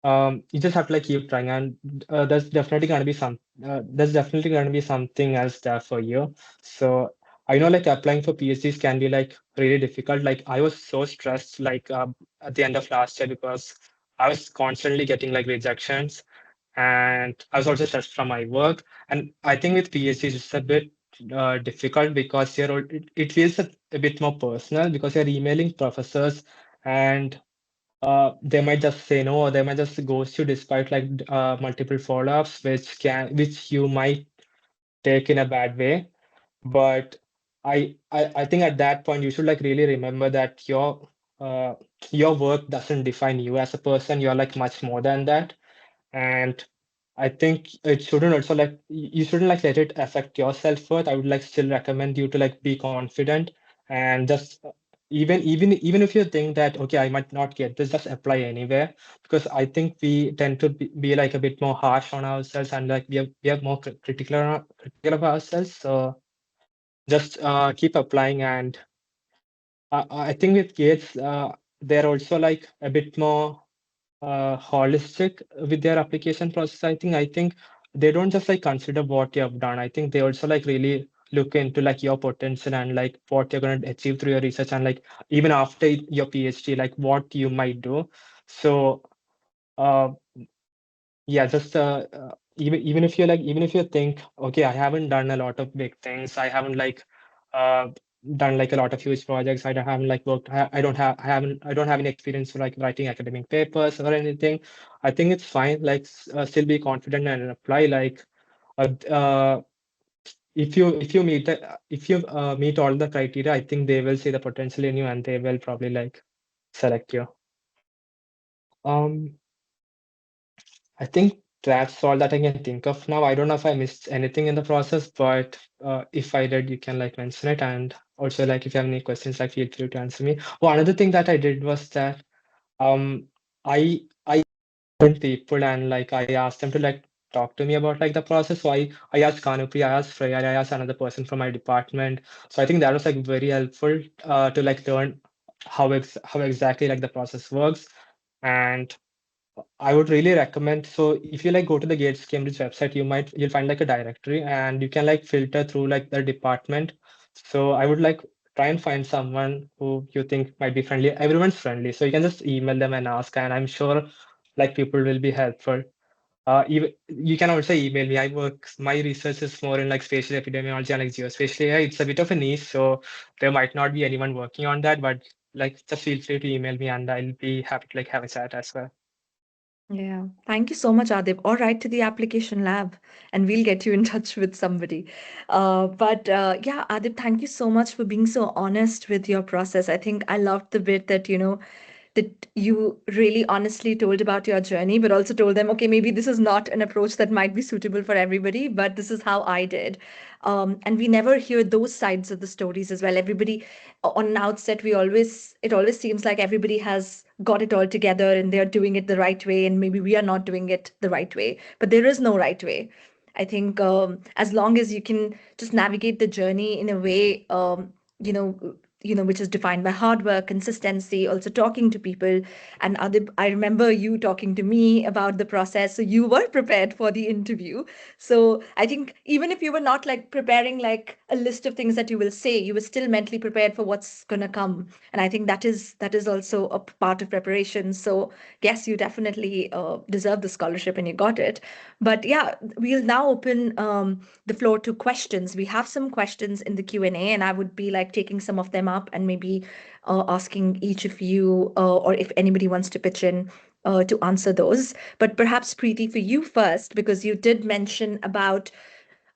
you just have to like keep trying, and there's definitely going to be something else there for you. So I know like applying for PhDs can be like really difficult. Like I was so stressed like at the end of last year because I was constantly getting like rejections, and I was also stressed from my work. And I think with PhD it's a bit difficult because it feels a bit more personal because you're emailing professors, and they might just say no, or they might just ghost you despite like multiple follow-ups, which you might take in a bad way. But I think at that point you should like really remember that uh, your work doesn't define you as a person. You're like much more than that. And I think it shouldn't also like you shouldn't like let it affect your self-worth. I would like still recommend you to like be confident and just even if you think that okay, I might not get this, just apply anywhere, because I think we tend to be like a bit more harsh on ourselves, and like we are more critical of ourselves. So just keep applying. And I think with Gates, they're also like a bit more holistic with their application process. I think they don't just like consider what you have done. I think they also like really look into like your potential and like what you're going to achieve through your research, and like even after your PhD, like what you might do. So uh, yeah, just even if you think, okay, I haven't done a lot of big things, I haven't like uh done like a lot of huge projects, I don't haven't like worked, I don't have any experience for like writing academic papers or anything. I think it's fine. Like still be confident and apply. Like uh, uh if you meet all the criteria, I think they will see the potential in you and they will probably like select you. Um, I think that's all that I can think of now. I don't know if I missed anything in the process, but if I did, you can like mention it. And also, like if you have any questions, like feel free to answer me. Oh, another thing that I did was that um I went people and like I asked them to like talk to me about like the process. So I asked Kanupi, I asked Freya, I asked another person from my department. So I think that was like very helpful to like learn how exactly like the process works. And I would really recommend. So if you like go to the Gates Cambridge website, you'll find like a directory and you can like filter through like the department. So I would like try and find someone who you think might be friendly. Everyone's friendly, so you can just email them and ask, and I'm sure like people will be helpful. Even you can also email me. My research is more in like spatial epidemiology and like geospatial AI. It's a bit of a niche, so there might not be anyone working on that, but like just feel free to email me and I'll be happy to like have a chat as well. Yeah, thank you so much, Adib. Or write to the application lab and we'll get you in touch with somebody. But yeah, Adib, thank you so much for being so honest with your process. I think I loved the bit that, that you really honestly told about your journey, but also told them, okay, maybe this is not an approach that might be suitable for everybody, but this is how I did. And we never hear those sides of the stories as well. Everybody on an outset, it always seems like everybody has got it all together and they're doing it the right way, and maybe we are not doing it the right way. But there is no right way. I think as long as you can just navigate the journey in a way, you know, which is defined by hard work, consistency, also talking to people. And Adib, I remember you talking to me about the process, so you were prepared for the interview. So I think even if you were not like preparing like a list of things that you will say, you were still mentally prepared for what's gonna come. And I think that is also a part of preparation. So yes, you definitely deserve the scholarship and you got it. But yeah, we'll now open the floor to questions. We have some questions in the Q&A, and I would be like taking some of them up and maybe asking each of you, or if anybody wants to pitch in to answer those. But perhaps Preeti, for you first, because you did mention about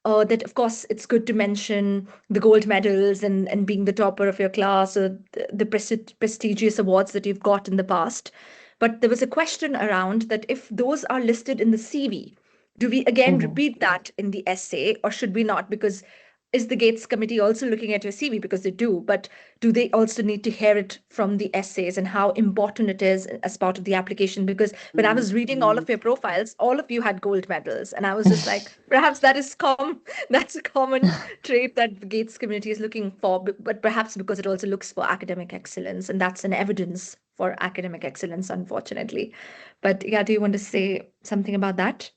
that of course it's good to mention the gold medals and being the topper of your class, or the prestigious awards that you've got in the past. But there was a question around that if those are listed in the CV, do we again Mhm. repeat that in the essay, or should we not? Because is the Gates committee also looking at your CV? Because they do, but do they also need to hear it from the essays, and how important it is as part of the application? Because when I was reading all of your profiles, all of you had gold medals, and I was just like, perhaps that's a common trait that the Gates community is looking for, but perhaps because it also looks for academic excellence, and that's an evidence for academic excellence, unfortunately. But yeah, do you want to say something about that?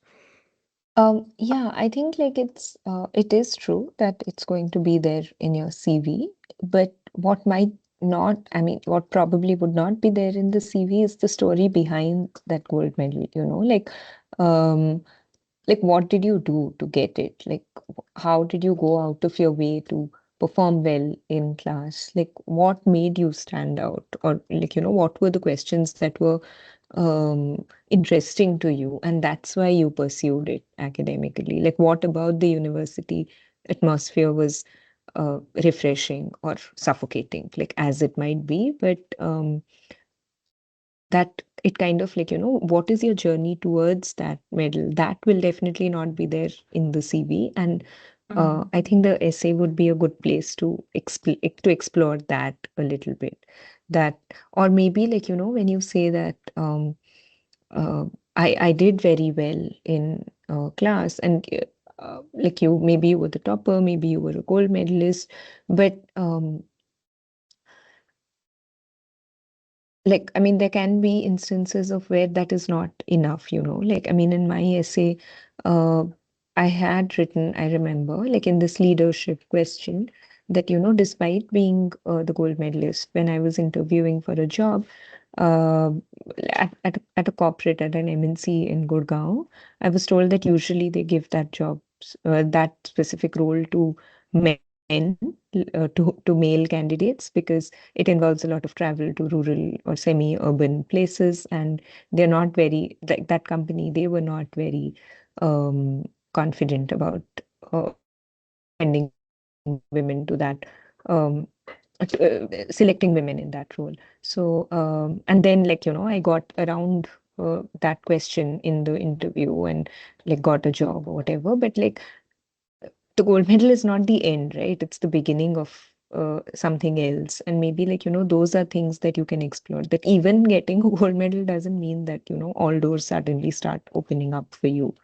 Yeah, I think like it is true that it's going to be there in your CV, but what might not, I mean, what probably would not be there in the CV is the story behind that gold medal, um, like what did you do to get it? Like, how did you go out of your way to perform well in class? Like, what made you stand out? Or, what were the questions that were interesting to you? And that's why you pursued it academically. Like, what about the university atmosphere was refreshing or suffocating, like as it might be, but that it kind of what is your journey towards that medal? That will definitely not be there in the CV, and I think the essay would be a good place to explore that a little bit. That, or maybe when you say that uh, I did very well in class, and like maybe you were the topper, maybe you were a gold medalist, but like, I mean, there can be instances of where that is not enough, like, I mean, in my essay, uh, I had written, I remember, like in this leadership question, that despite being the gold medalist, when I was interviewing for a job uh, at a corporate, at an MNC in Gurgaon, I was told that usually they give that specific role to men, to male candidates, because it involves a lot of travel to rural or semi-urban places, and they're not very, like that company, they were not very confident about sending women to that, um, selecting women in that role. So, and then I got around that question in the interview and like got a job or whatever. But like the gold medal is not the end, right? It's the beginning of something else. And maybe those are things that you can explore. That even getting a gold medal doesn't mean that, all doors suddenly start opening up for you.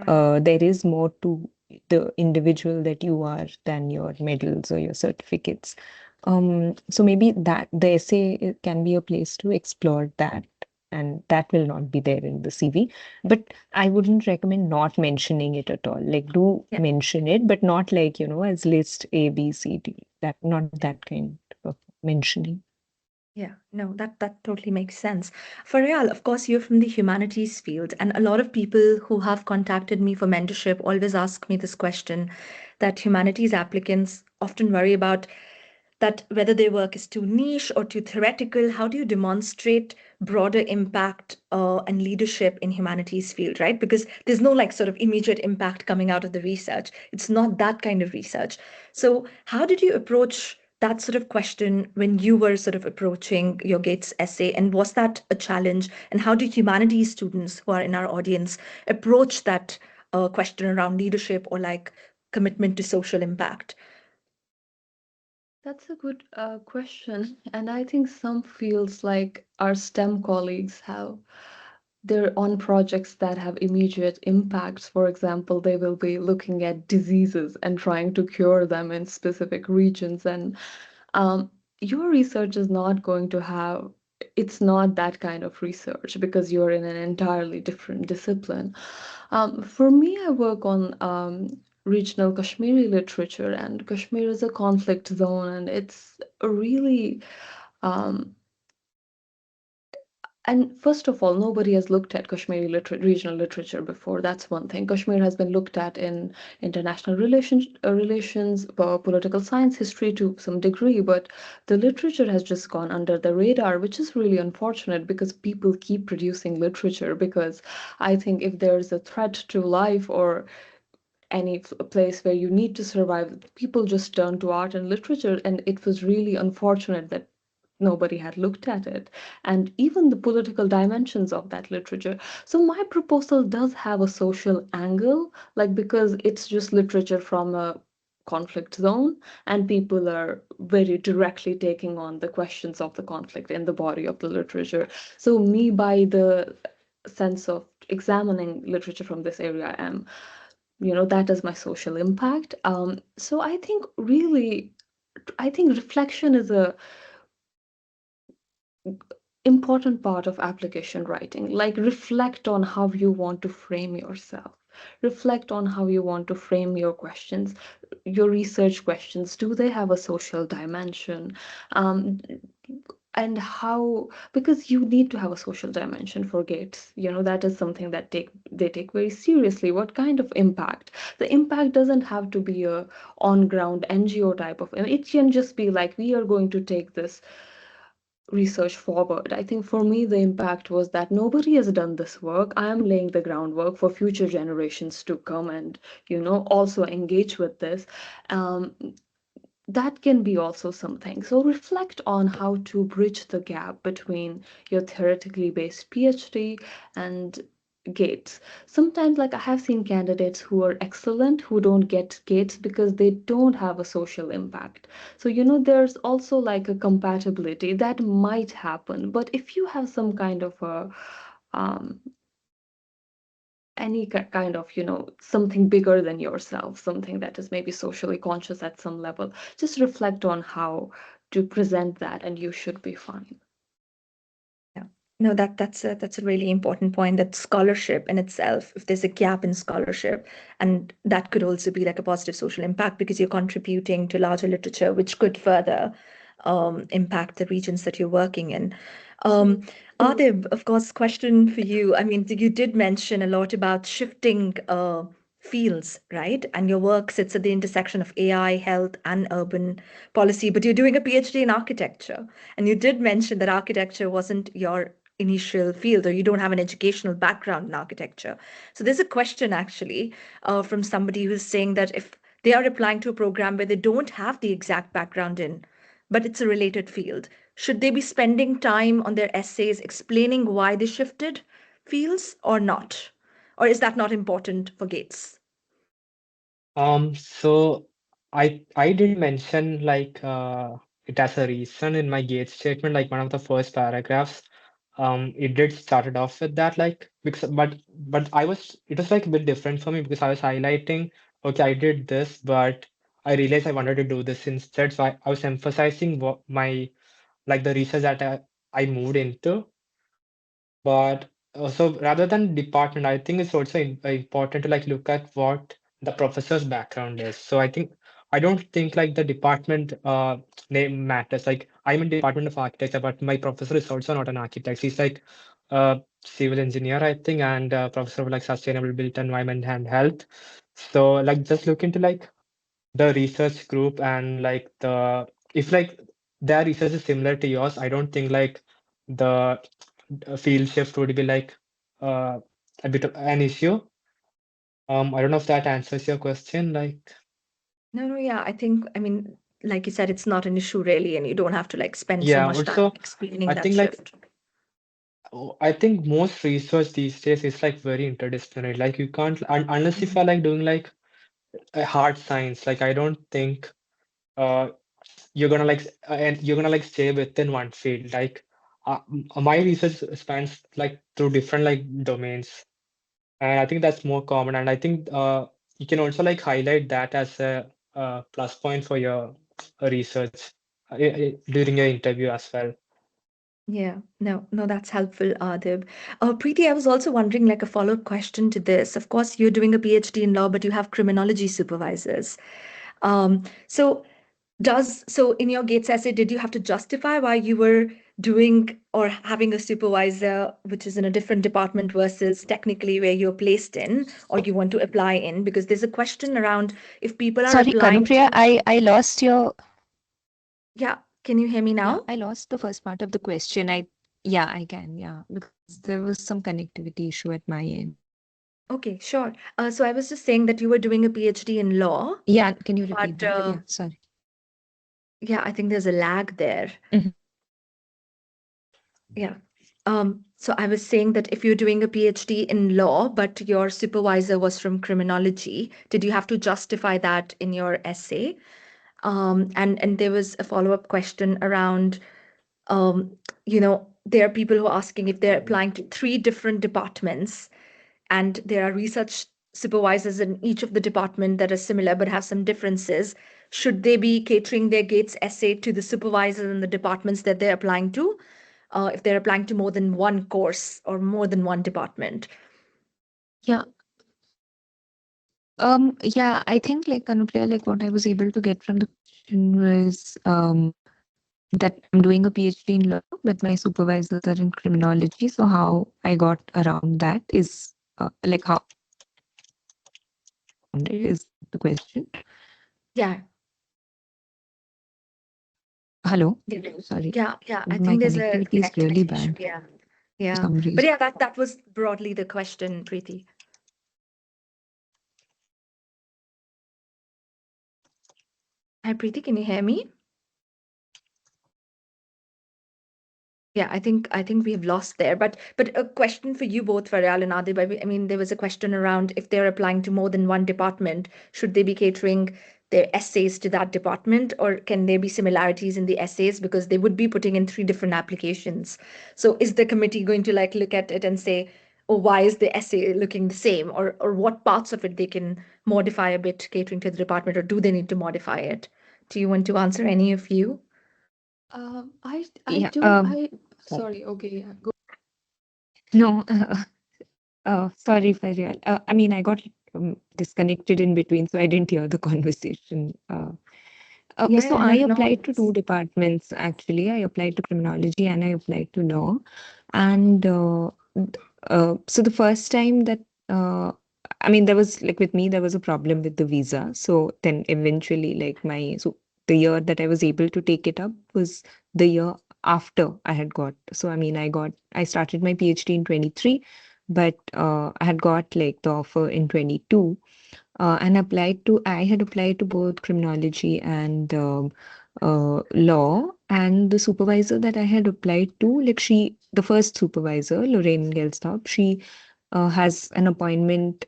There is more to the individual that you are than your medals or your certificates. So maybe that the essay can be a place to explore that, and that will not be there in the CV. But I wouldn't recommend not mentioning it at all. Like, do Yeah. mention it, but not like, as list A, B, C, D. That, not that kind of mentioning. Yeah, no, that totally makes sense. Feryal, of course, you're from the humanities field, and a lot of people who have contacted me for mentorship always ask me this question that humanities applicants often worry about that whether their work is too niche or too theoretical. How do you demonstrate broader impact and leadership in humanities field, right? Because there's no like sort of immediate impact coming out of the research. It's not that kind of research. So how did you approach that sort of question when you were sort of approaching your Gates essay? And was that a challenge? And how do humanities students who are in our audience approach that question around leadership or like commitment to social impact? That's a good question. And I think some fields like our STEM colleagues have, they're on projects that have immediate impacts. For example, they will be looking at diseases and trying to cure them in specific regions. And um, your research is not going to have, it's not that kind of research because you're in an entirely different discipline. For me, I work on regional Kashmiri literature, and Kashmir is a conflict zone, and it's a really um, and first of all, nobody has looked at Kashmiri regional literature before. That's one thing. Kashmir has been looked at in international relations, political science, history to some degree, but the literature has just gone under the radar, which is really unfortunate because people keep producing literature. Because I think if there's a threat to life or any place where you need to survive, people just turn to art and literature, and it was really unfortunate that nobody had looked at it, and even the political dimensions of that literature. So my proposal does have a social angle, like because it's just literature from a conflict zone, and people are very directly taking on the questions of the conflict in the body of the literature. So me, by the sense of examining literature from this area, I am, that is my social impact. So I think really, I think reflection is a important part of application writing. Like reflect on how you want to frame yourself. Reflect on how you want to frame your questions, your research questions. Do they have a social dimension? Um, and how, because you need to have a social dimension for gates, that is something that they take very seriously. What kind of impact? The impact doesn't have to be a on ground NGO type of, it can just be like, we are going to take this research forward. I think for me, the impact was that nobody has done this work. I am laying the groundwork for future generations to come and, also engage with this. Um, that can be also something. So reflect on how to bridge the gap between your theoretically based PhD and gates. Sometimes, like, I have seen candidates who are excellent who don't get gates because they don't have a social impact. So, there's also like a compatibility that might happen. But if you have some kind of a um, any kind of, something bigger than yourself, something that is maybe socially conscious at some level, just reflect on how to present that, and you should be fine. Yeah. No, that's a really important point, that scholarship in itself, if there's a gap in scholarship, and that could also be like a positive social impact because you're contributing to larger literature, which could further impact the regions that you're working in. Um, Adhib, of course, question for you. I mean, you did mention a lot about shifting fields, right? And your work sits at the intersection of AI, health, and urban policy, but you're doing a PhD in architecture. And you did mention that architecture wasn't your initial field, or you don't have an educational background in architecture. So there's a question actually from somebody who's saying that if they are applying to a program where they don't have the exact background in, but it's a related field, should they be spending time on their essays explaining why they shifted fields or not? Or is that not important for Gates? So I did mention like it as a reason in my Gates statement, like one of the first paragraphs. It did started off with that, like because but it was like a bit different for me because I was highlighting, okay, I did this, but I realized I wanted to do this instead. So I was emphasizing what my like the research that I moved into. But so rather than department, I think it's also important to like look at what the professor's background is. So I don't think like the department name matters. Like I'm in Department of Architecture, but my professor is also not an architect. He's like a civil engineer, I think, and professor of like sustainable built environment and health. So like just look into like the research group and like the if like their research is similar to yours, I don't think like the field shift would be like uh, a bit of an issue. I don't know if that answers your question. Like, No, no, yeah. I mean, like you said, it's not an issue really, and you don't have to like spend so yeah. much time Also, explaining I that think like shift. I think most research these days is like very interdisciplinary. Like you can't unless if Mhm. you're like doing like a hard science. Like I don't think uh, you're gonna like and you're gonna like stay within one field. Like my research spans like through different like domains. And I think that's more common. And I think you can also like highlight that as a, plus point for your research during your interview as well. Yeah, no, no, that's helpful, Adib. Preeti, I was also wondering, like a follow-up question to this. Of course, you're doing a PhD in law, but you have criminology supervisors. So so in your Gates essay, did you have to justify why you were doing or having a supervisor which is in a different department versus technically where you're placed in or you want to apply in? Because there's a question around if people are Sorry, applying Kanupriya, to, I lost your, yeah, can you hear me yeah, now? I lost the first part of the question. Yeah, I can, yeah, because there was some connectivity issue at my end. Okay, sure. So I was just saying that you were doing a PhD in law, Yeah, can you repeat but that? Yeah, sorry. yeah, I think there's a lag there. Mhm. Yeah. So I was saying that if you're doing a PhD in law, but your supervisor was from criminology, did you have to justify that in your essay? And there was a follow-up question around, there are people who are asking if they're applying to three different departments, and there are research supervisors in each of the department that are similar but have some differences. Should they be catering their Gates essay to the supervisors in the departments that they're applying to? If they're applying to more than one course or more than one department. Yeah, Yeah, I think like Anupriya, like what I was able to get from the question was that I'm doing a PhD in law, but my supervisors are in criminology. So how I got around that is like how is the question. Yeah, Hello, yeah, sorry, yeah. I my think there's a connectivity is really connectivity issue. bad Yeah, for yeah. some But reason. yeah, that was broadly the question, Preeti. Hi, Preeti, can you hear me? Yeah, I think we have lost there. But a question for you both, Feryal and Adhib. I mean, there was a question around if they're applying to more than one department, should they be catering their essays to that department, or can there be similarities in the essays because they would be putting in three different applications? So is the committee going to like look at it and say, oh, why is the essay looking the same, or what parts of it they can modify a bit catering to the department, or do they need to modify it? Do you want to answer, any of you? I Yeah. do. Sorry. Sorry. Okay, yeah, go. No. Sorry, Feryal. I mean, I got disconnected in between, so I didn't hear the conversation. Yeah, So yeah, I no, no applied to two worries. departments actually. I applied to criminology and I applied to law. And so the first time that, uh, I mean, there was like with me, there was a problem with the visa. So then eventually, like so the year that I was able to take it up was the year after I had got. So I mean, I started my PhD in 23, but I had got like the offer in 22 and I had applied to both criminology and law. And the supervisor that I had applied to, like the first supervisor, Lorraine Gelstop, she has an appointment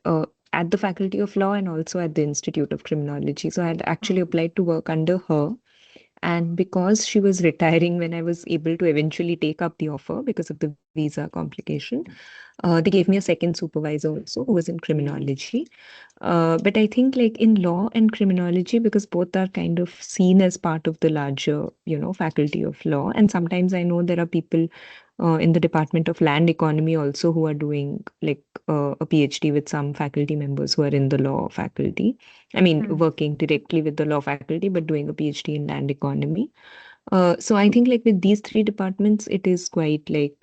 at the Faculty of Law and also at the Institute of Criminology. So I had actually applied to work under her. And because she was retiring when I was able to eventually take up the offer because of the visa complication, they gave me a second supervisor also who was in criminology. But I think like in law and criminology, because both are kind of seen as part of the larger, faculty of law. And sometimes I know there are people in the Department of Land Economy also who are doing like a PhD with some faculty members who are in the law faculty. I mean, Mm. working directly with the law faculty, but doing a PhD in land economy. So I think like with these three departments, it is quite like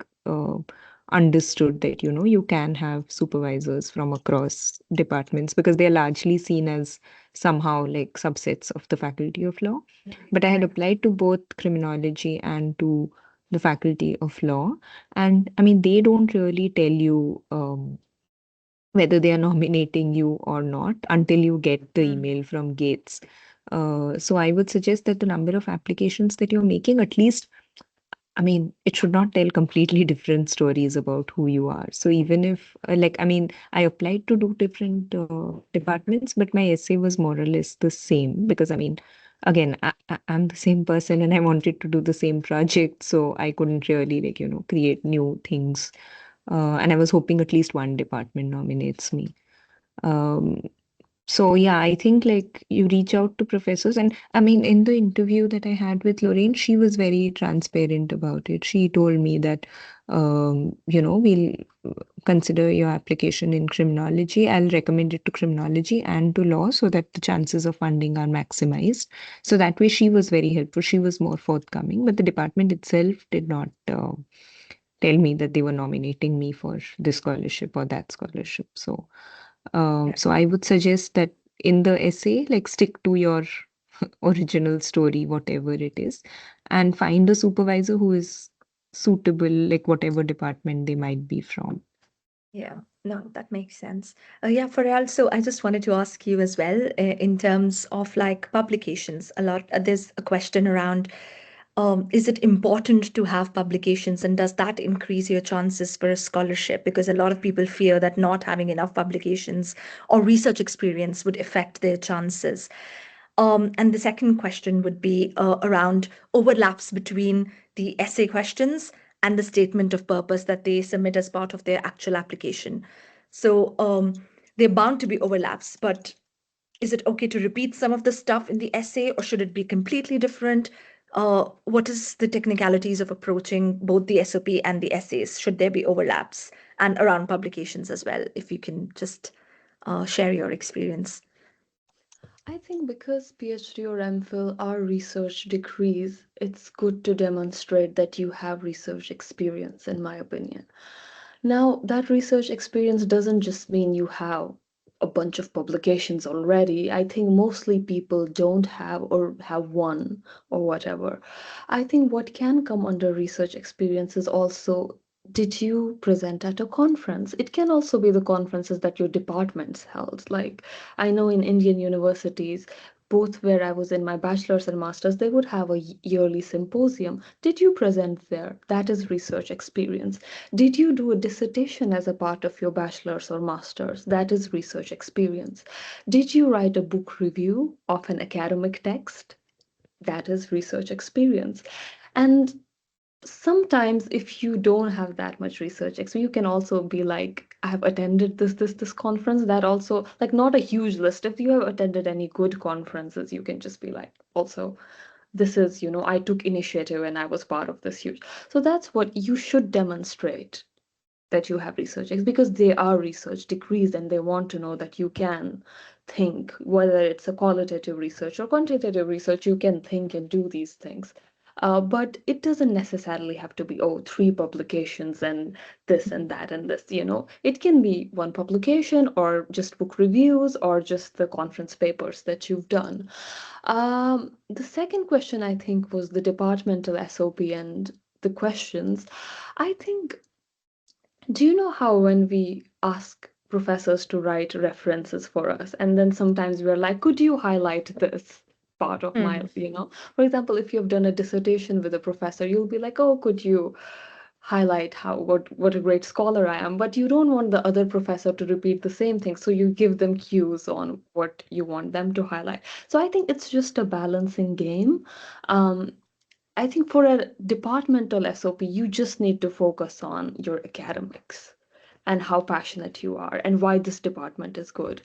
understood that you can have supervisors from across departments because they are largely seen as somehow like subsets of the faculty of law. But I had Right. applied to both criminology and to the faculty of law, and I mean they don't really tell you whether they are nominating you or not until you get the Mm. email from Gates. So I would suggest that the number of applications that you're making, at least, I mean, it should not tell completely different stories about who you are. So even if, I mean, I applied to do different departments, but my essay was more or less the same because, I mean, again, I'm the same person and I wanted to do the same project. So I couldn't really, create new things. And I was hoping at least one department nominates me. Um, so yeah, I think like you reach out to professors, and I mean, in the interview that I had with Lorraine, she was very transparent about it. She told me that, we'll consider your application in criminology. I'll recommend it to criminology and to law so that the chances of funding are maximized. So that way, she was very helpful. She was more forthcoming, but the department itself did not tell me that they were nominating me for this scholarship or that scholarship. So. So I would suggest that in the essay, like stick to your original story, whatever it is, and find a supervisor who is suitable, like whatever department they might be from. Yeah, no, that makes sense. Yeah, Faryal, so I just wanted to ask you as well, in terms of like publications, there's a question around, is it important to have publications, and does that increase your chances for a scholarship? Because a lot of people fear that not having enough publications or research experience would affect their chances. And the second question would be around overlaps between the essay questions and the statement of purpose that they submit as part of their actual application. So they're bound to be overlaps, but is it okay to repeat some of the stuff in the essay, or should it be completely different? What is the technicalities of approaching both the SOP and the essays? Should there be overlaps? And around publications as well, if you can just share your experience. I think because PhD or MPhil are research degrees, it's good to demonstrate that you have research experience, in my opinion. Now, that research experience doesn't just mean you have a bunch of publications already. I think mostly people don't have or have one or whatever. I think what can come under research experience is also, did you present at a conference? It can also be the conferences that your departments held. Like, I know in Indian universities, both where I was in my bachelor's and master's, they would have a yearly symposium. Did you present there? That is research experience. Did you do a dissertation as a part of your bachelor's or master's? That is research experience. Did you write a book review of an academic text? That is research experience. And sometimes if you don't have that much research experience, you can also be like, I have attended this conference. That also, like, not a huge list. If you have attended any good conferences, you can just be like, also, this is, I took initiative and I was part of this huge. So that's what you should demonstrate, that you have research because they are research degrees and they want to know that you can think, whether it's a qualitative research or quantitative research, you can think and do these things. But it doesn't necessarily have to be, oh, three publications and this and that and this, It can be one publication or just book reviews or just the conference papers that you've done. The second question, I think, was the departmental SOP and the questions. I think, do you know how when we ask professors to write references for us, and then sometimes we're like, could you highlight this part of my, Mm. For example, if you've done a dissertation with a professor, you'll be like, oh, could you highlight what a great scholar I am? But you don't want the other professor to repeat the same thing, so you give them cues on what you want them to highlight. So I think it's just a balancing game. Um, I think for a departmental SOP, you just need to focus on your academics and how passionate you are and why this department is good.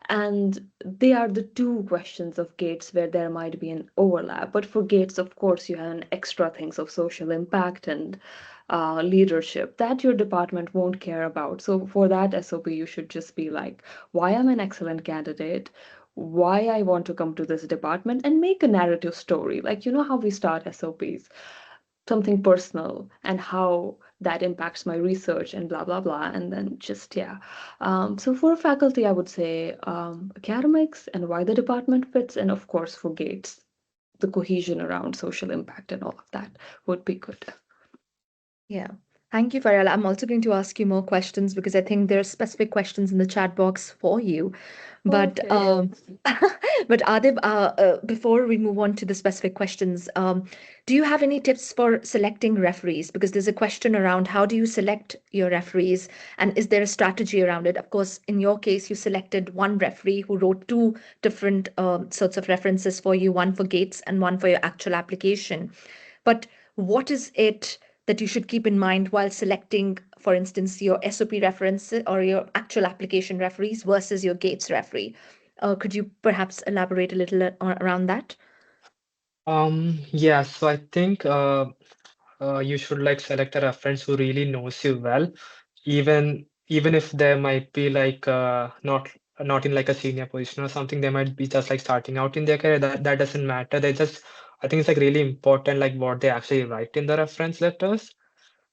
And they are the two questions of Gates where there might be an overlap. But for Gates, of course, you have an extra things of social impact and leadership that your department won't care about. So for that SOP, you should just be like, why I'm an excellent candidate, why I want to come to this department, and make a narrative story. Like, you know how we start SOPs, something personal and how that impacts my research and blah, blah, blah. And then just, yeah. So for faculty, I would say academics and why the department fits. And of course, for Gates, the cohesion around social impact and all of that would be good. Yeah. Thank you, Feryal. I'm also going to ask you more questions because I think there are specific questions in the chat box for you. But Okay. but Adib, before we move on to the specific questions, do you have any tips for selecting referees? Because there's a question around how do you select your referees, and is there a strategy around it? Of course, in your case, you selected one referee who wrote two different sorts of references for you, one for Gates and one for your actual application. But what is it that you should keep in mind while selecting, for instance, your SOP reference or your actual application referees versus your Gates referee? Could you perhaps elaborate a little around that? Yeah, so I think you should like select a reference who really knows you well, even if they might be like not in like a senior position or something, they might be just like starting out in their career. That doesn't matter. They just I think it's like really important like what they actually write in the reference letters.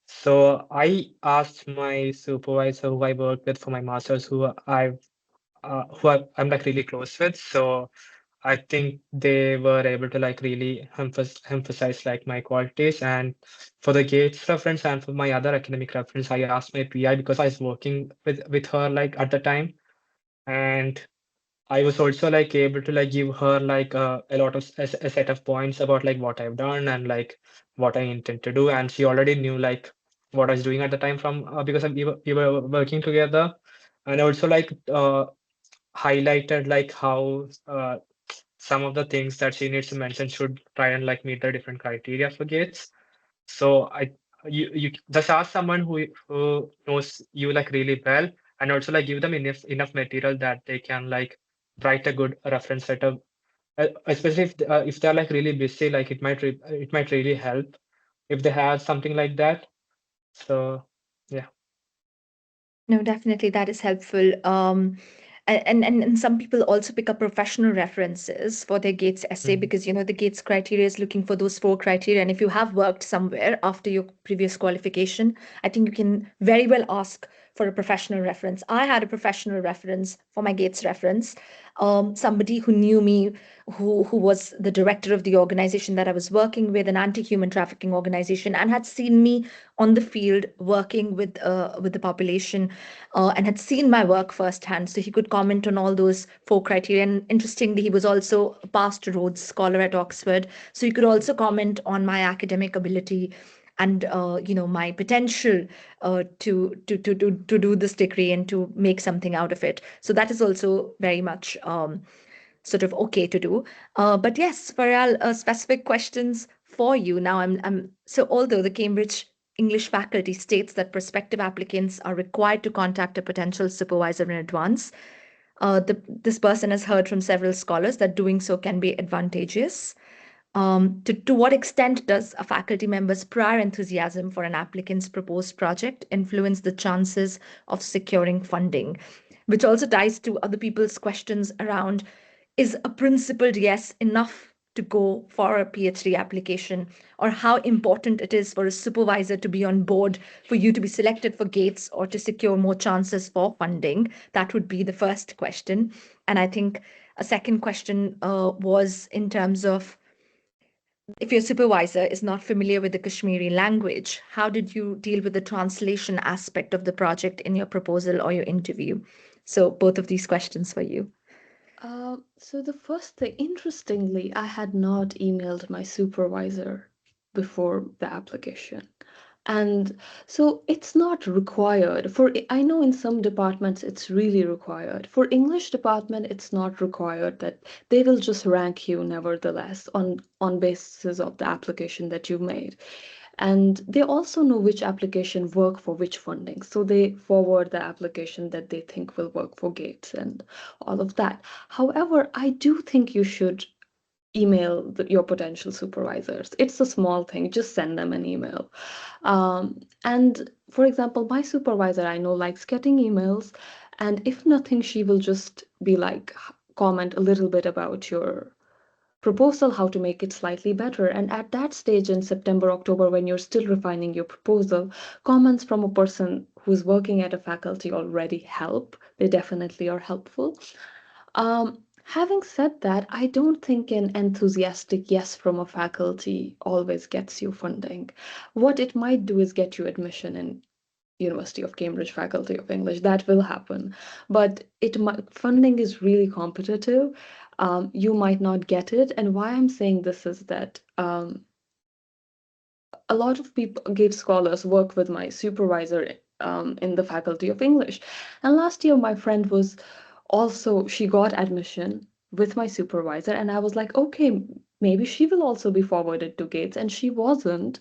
So I asked my supervisor who I worked with for my master's, I'm like really close with. So I think they were able to like really emphasize like my qualities. And for the Gates reference and for my other academic reference, I asked my PI because I was working with her like at the time, and I was also like able to like give her like a lot of a set of points about like what I've done and like what I intend to do, and she already knew like what I was doing at the time from because we were working together, and also like highlighted like how some of the things that she needs to mention should try and like meet the different criteria for Gates. So you just ask someone who knows you like really well, and also like give them enough material that they can like write a good reference letter. Especially if they're like really busy, like it might really help if they have something like that. So yeah. No, definitely that is helpful. and some people also pick up professional references for their Gates essay, because the Gates criteria is looking for those 4 criteria, and if you have worked somewhere after your previous qualification, I think you can very well ask for a professional reference. I had a professional reference for my Gates reference, somebody who knew me, who was the director of the organization that I was working with, an anti-human trafficking organization, and had seen me on the field working with the population, and had seen my work firsthand. So he could comment on all those 4 criteria. And interestingly, he was also a past Rhodes Scholar at Oxford, so he could also comment on my academic ability and my potential to do this degree and to make something out of it. So that is also very much sort of okay to do. But yes, Faryal, specific questions for you. Now, so although the Cambridge English faculty states that prospective applicants are required to contact a potential supervisor in advance, this person has heard from several scholars that doing so can be advantageous. To what extent does a faculty member's prior enthusiasm for an applicant's proposed project influence the chances of securing funding? Which also ties to other people's questions around, is a principled yes enough to go for a PhD application, or how important it is for a supervisor to be on board for you to be selected for Gates or to secure more chances for funding? That would be the first question. And I think a second question was in terms of, if your supervisor is not familiar with the Kashmiri language, how did you deal with the translation aspect of the project in your proposal or your interview? So both of these questions for you. So the first thing, interestingly, I had not emailed my supervisor before the application. And so it's not required for, I know in some departments it's really required. For English department, it's not required, that they will just rank you nevertheless on basis of the application that you made. And they also know which application work for which funding. So they forward the application that they think will work for Gates and all of that. However, I do think you should email your potential supervisors. It's a small thing, just send them an email. And for example, my supervisor I know likes getting emails, and if nothing, she will just be like, comment a little bit about your proposal, how to make it slightly better. And at that stage in September, October, when you're still refining your proposal, comments from a person who's working at a faculty already help. They definitely are helpful. Having said that, I don't think an enthusiastic yes from a faculty always gets you funding. What it might do is get you admission in University of Cambridge Faculty of English. That will happen, but funding is really competitive. You might not get it, and why I'm saying this is that a lot of people, Gabe scholars, work with my supervisor in the Faculty of English. And last year, my friend was also, she got admission with my supervisor, and I was like, okay, maybe she will also be forwarded to Gates, and she wasn't.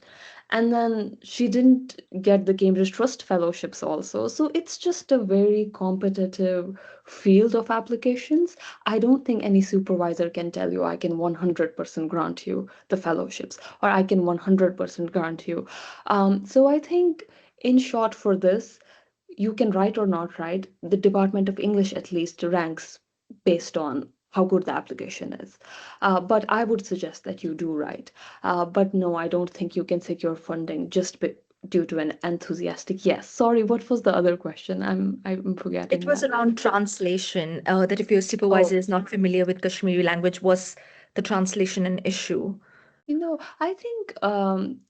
And then she didn't get the Cambridge Trust fellowships also. So it's just a very competitive field of applications. I don't think any supervisor can tell you, I can 100% grant you the fellowships, or I can 100% grant you. So I think, in short, for this, you can write or not write. The Department of English at least ranks based on how good the application is. But I would suggest that you do write. But no, I don't think you can secure funding just due to an enthusiastic yes. Sorry, what was the other question? I'm forgetting It was that. around translation, that if your Oh, supervisor is not familiar with Kashmiri language, was the translation an issue? I think,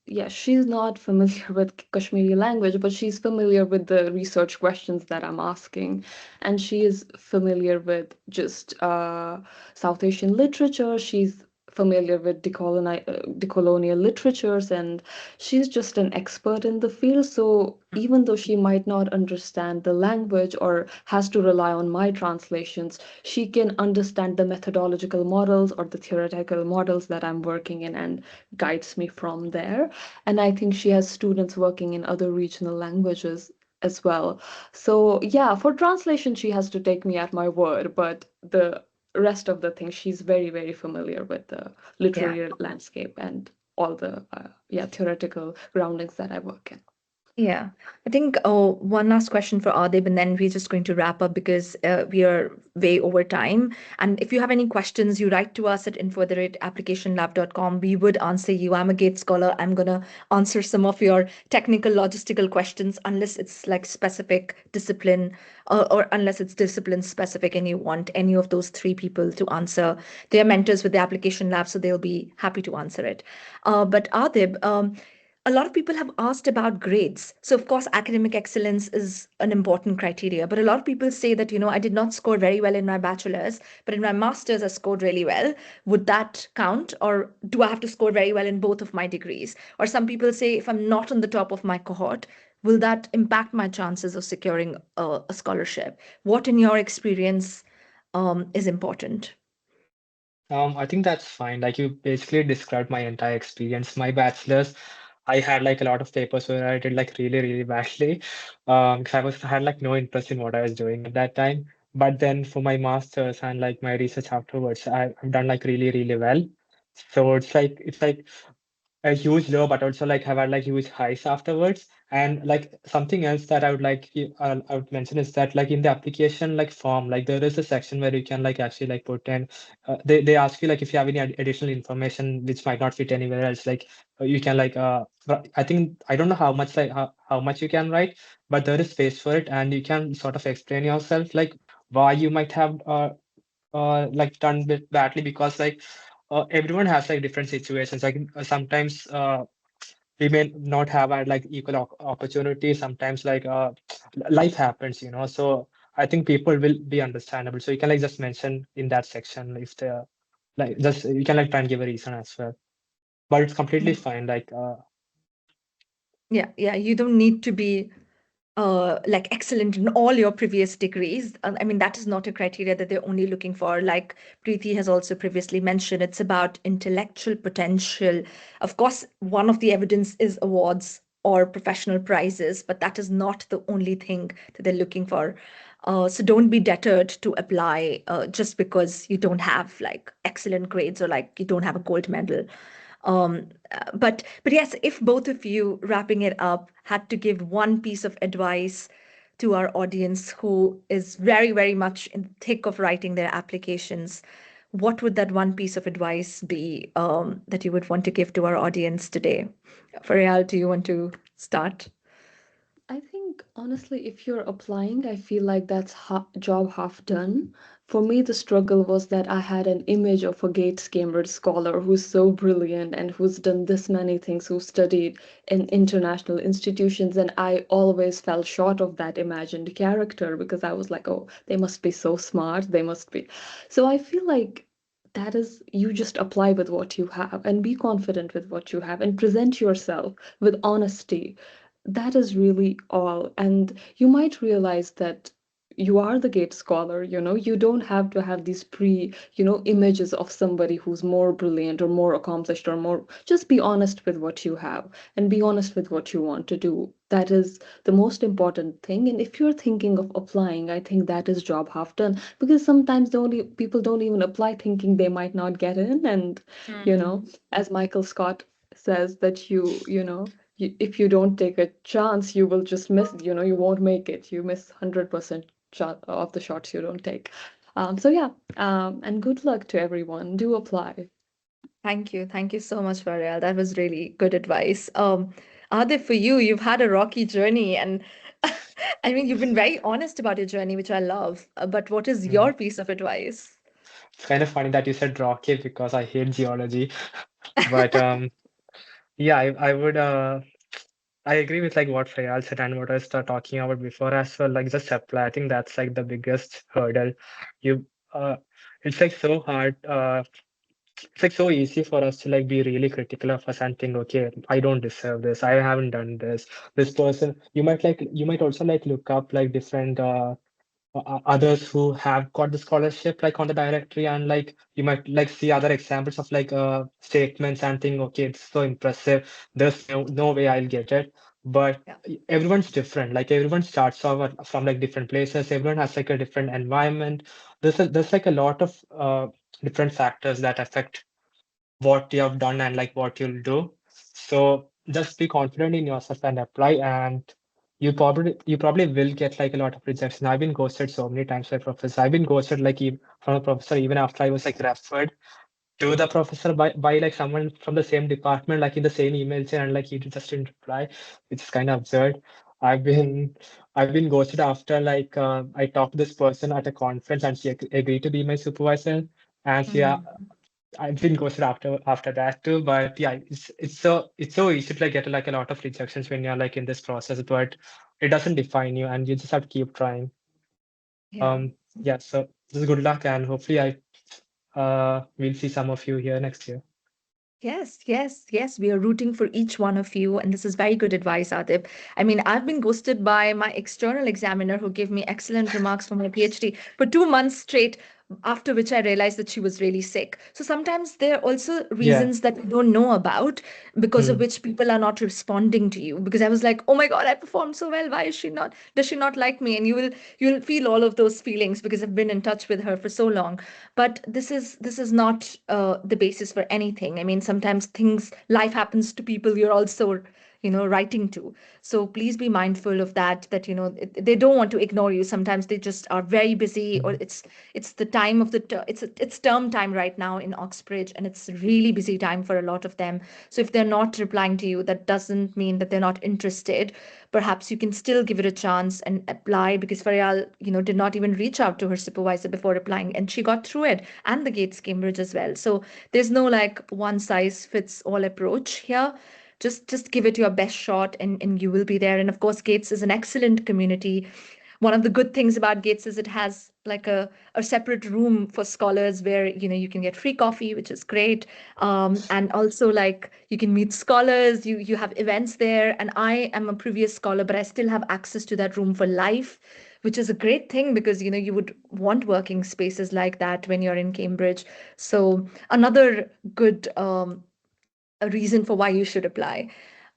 yeah, she's not familiar with Kashmiri language, but she's familiar with the research questions that I'm asking. And she is familiar with just South Asian literature. She's familiar with decolonial literatures, and she's just an expert in the field. So even though she might not understand the language or has to rely on my translations, she can understand the methodological models or the theoretical models that I'm working in and guides me from there. And I think she has students working in other regional languages as well. So, yeah, for translation, she has to take me at my word, but the rest of the things, she's very, very familiar with the Yeah. literary landscape and all the yeah, theoretical groundings that I work in. Yeah, I think one last question for Adib, and then we're just going to wrap up because we are way over time. And if you have any questions, you write to us at info@applicationlab.com. We would answer you. I'm a Gate scholar. I'm going to answer some of your technical, logistical questions, unless it's like specific discipline or unless it's discipline specific and you want any of those three people to answer. They are mentors with the application lab, so they'll be happy to answer it. But Adib, a lot of people have asked about grades. So, of course, academic excellence is an important criteria. But a lot of people say that, I did not score very well in my bachelor's, but in my master's, I scored really well. Would that count? Or do I have to score very well in both of my degrees? Or some people say if I'm not on the top of my cohort, will that impact my chances of securing a scholarship? What, in your experience, is important? I think that's fine. Like you basically described my entire experience. My bachelor's, I had like a lot of papers where I did like really, really badly. 'Cause had like no interest in what I was doing at that time. But then for my master's and like my research afterwards, I've done like really, really well. So it's like a huge low, but also like have had like huge highs afterwards. And like something else that I would mention is that like in the application like form, like there is a section where you can like actually like put in, they ask you like if you have any additional information which might not fit anywhere else, like you can like I think I don't know how much like how much you can write, but there is space for it, and you can sort of explain yourself like why you might have like done bit badly, because like everyone has like different situations. Like sometimes we may not have had like equal opportunity. Sometimes like life happens, So I think people will be understandable. So you can like just mention in that section if they like just you can like try and give a reason as well. But it's completely fine. Like Yeah, yeah, you don't need to be like excellent in all your previous degrees. I mean, that is not a criteria that they're only looking for. Like Preeti has also previously mentioned, it's about intellectual potential. Of course, one of the evidence is awards or professional prizes, but that is not the only thing that they're looking for. So don't be deterred to apply just because you don't have like excellent grades or like you don't have a gold medal. But yes, if both of you, wrapping it up, had to give one piece of advice to our audience who is very, very much in the thick of writing their applications, what would that one piece of advice be that you would want to give to our audience today? Feryal, do you want to start? I think honestly, if you're applying, I feel like that's job half done. For me, the struggle was that I had an image of a Gates Cambridge scholar who's so brilliant and who's done this many things, who studied in international institutions, and I always fell short of that imagined character because I was like, oh, they must be so smart, they must be. So I feel like that is, you just apply with what you have and be confident with what you have and present yourself with honesty. That is really all. And you might realize that you are the Gate scholar, you don't have to have these images of somebody who's more brilliant or more accomplished or more. Just be honest with what you have and be honest with what you want to do. That is the most important thing. And if you're thinking of applying, I think that is job half done, because sometimes the only people don't even apply thinking they might not get in. And, as Michael Scott says, that if you don't take a chance, you will just miss, you won't make it. You miss 100% shot of the shots you don't take. So yeah, and good luck to everyone. Do apply. Thank you. Thank you so much, Varial. That was really good advice. Adib, for you, you've had a rocky journey, and I mean, you've been very honest about your journey, which I love. But what is mm, your piece of advice? it's kind of funny that you said rocket because I hate geology. But yeah, I would I agree with like what Freyal said and what I was talking about before as well. Like just apply. I think that's like the biggest hurdle. You it's like so hard. It's like so easy for us to like be really critical of us and think, okay, I don't deserve this. I haven't done this. This person, you might also like look up like different others who have got the scholarship like on the directory, and like you might like see other examples of like statements and think, okay, it's so impressive, there's no way I'll get it. But Yeah. everyone's different. Like everyone starts off from like different places. Everyone has like a different environment. There's like a lot of different factors that affect what you have done and like what you'll do. So just be confident in yourself and apply, and you probably will get like a lot of rejection. I've been ghosted so many times by professors. I've been ghosted like from a professor even after I was like referred to the professor by like someone from the same department, like in the same email chain, and like he just didn't reply, which is kind of absurd. I've been I've been ghosted after like I talked to this person at a conference and she agreed to be my supervisor, and yeah, I've been ghosted after that too. But yeah, it's so easy to like get like a lot of rejections when you're like in this process, but it doesn't define you, and you just have to keep trying. Yeah. Yeah, so just good luck, and hopefully I we'll see some of you here next year. Yes, yes, yes. We are rooting for each one of you. And this is very good advice, Adib. I mean, I've been ghosted by my external examiner who gave me excellent remarks for my PhD for 2 months straight, after which I realized that she was really sick. So sometimes there are also Yeah. reasons that we don't know about because of Hmm. which people are not responding to you. Because I was like, oh my God, I performed so well. Why is she not? Does she not like me? And you'll feel all of those feelings because I've been in touch with her for so long. But this is not the basis for anything. I mean, sometimes things life happens to people you're also writing to. So please be mindful of that they don't want to ignore you. Sometimes they just are very busy, or it's the time of it's term time right now in Oxbridge, and it's really busy time for a lot of them. So if they're not replying to you, that doesn't mean that they're not interested. Perhaps you can still give it a chance and apply, because Faryal, did not even reach out to her supervisor before applying, and she got through it, and the Gates Cambridge as well. So there's no like one size fits all approach here. Just give it your best shot, and you will be there. And of course, Gates is an excellent community. One of the good things about Gates is it has like a separate room for scholars where you can get free coffee, which is great. And also like you can meet scholars, you have events there. And I am a previous scholar, but I still have access to that room for life, which is a great thing because you would want working spaces like that when you're in Cambridge. So another good a reason for why you should apply.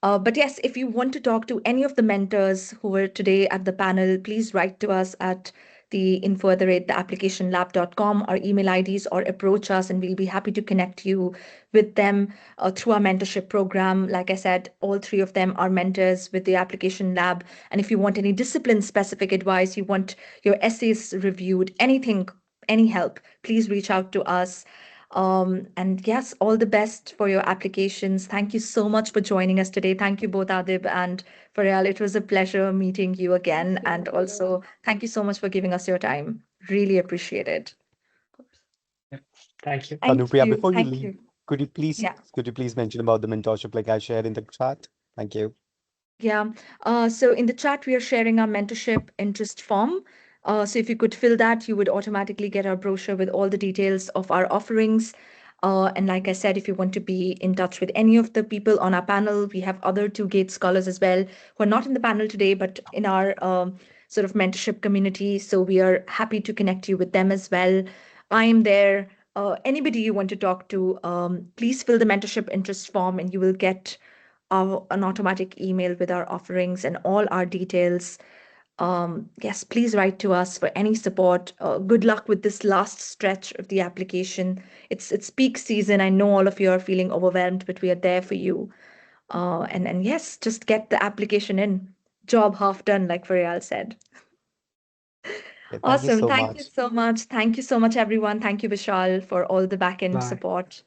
But yes, if you want to talk to any of the mentors who were today at the panel, please write to us at the info@theapplicationlab.com, our email IDs, or approach us, and we'll be happy to connect you with them through our mentorship program. Like I said, all three of them are mentors with the application lab. And if you want any discipline specific advice, you want your essays reviewed, anything, any help, please reach out to us. And yes, all the best for your applications. Thank you so much for joining us today. Thank you both, Adib and Faryal. It was a pleasure meeting you again. And also, thank you so much for giving us your time. Really appreciate it. Of course. Yeah. Thank you. Thank Anupriya, you. before you Thank leave, you. could you please Yeah. could you please mention about the mentorship like I shared in the chat? Thank you. Yeah. So in the chat, we are sharing our mentorship interest form. So if you could fill that, you would automatically get our brochure with all the details of our offerings. And like I said, if you want to be in touch with any of the people on our panel, we have other two GATE scholars as well who are not in the panel today, but in our sort of mentorship community. So we are happy to connect you with them as well. I am there. Anybody you want to talk to, please fill the mentorship interest form, and you will get an automatic email with our offerings and all our details. Yes, please write to us for any support. Good luck with this last stretch of the application. It's peak season. I know all of you are feeling overwhelmed, but we are there for you. And yes, just get the application in. Job half done, like Faryal said. Yeah, thank you Awesome. so Thank you much. so much. Thank you so much, everyone. Thank you, Vishal, for all the back end Bye. support.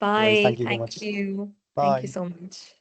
No worries. Bye. Thank you so Thank much. you. Thank you Bye. so much.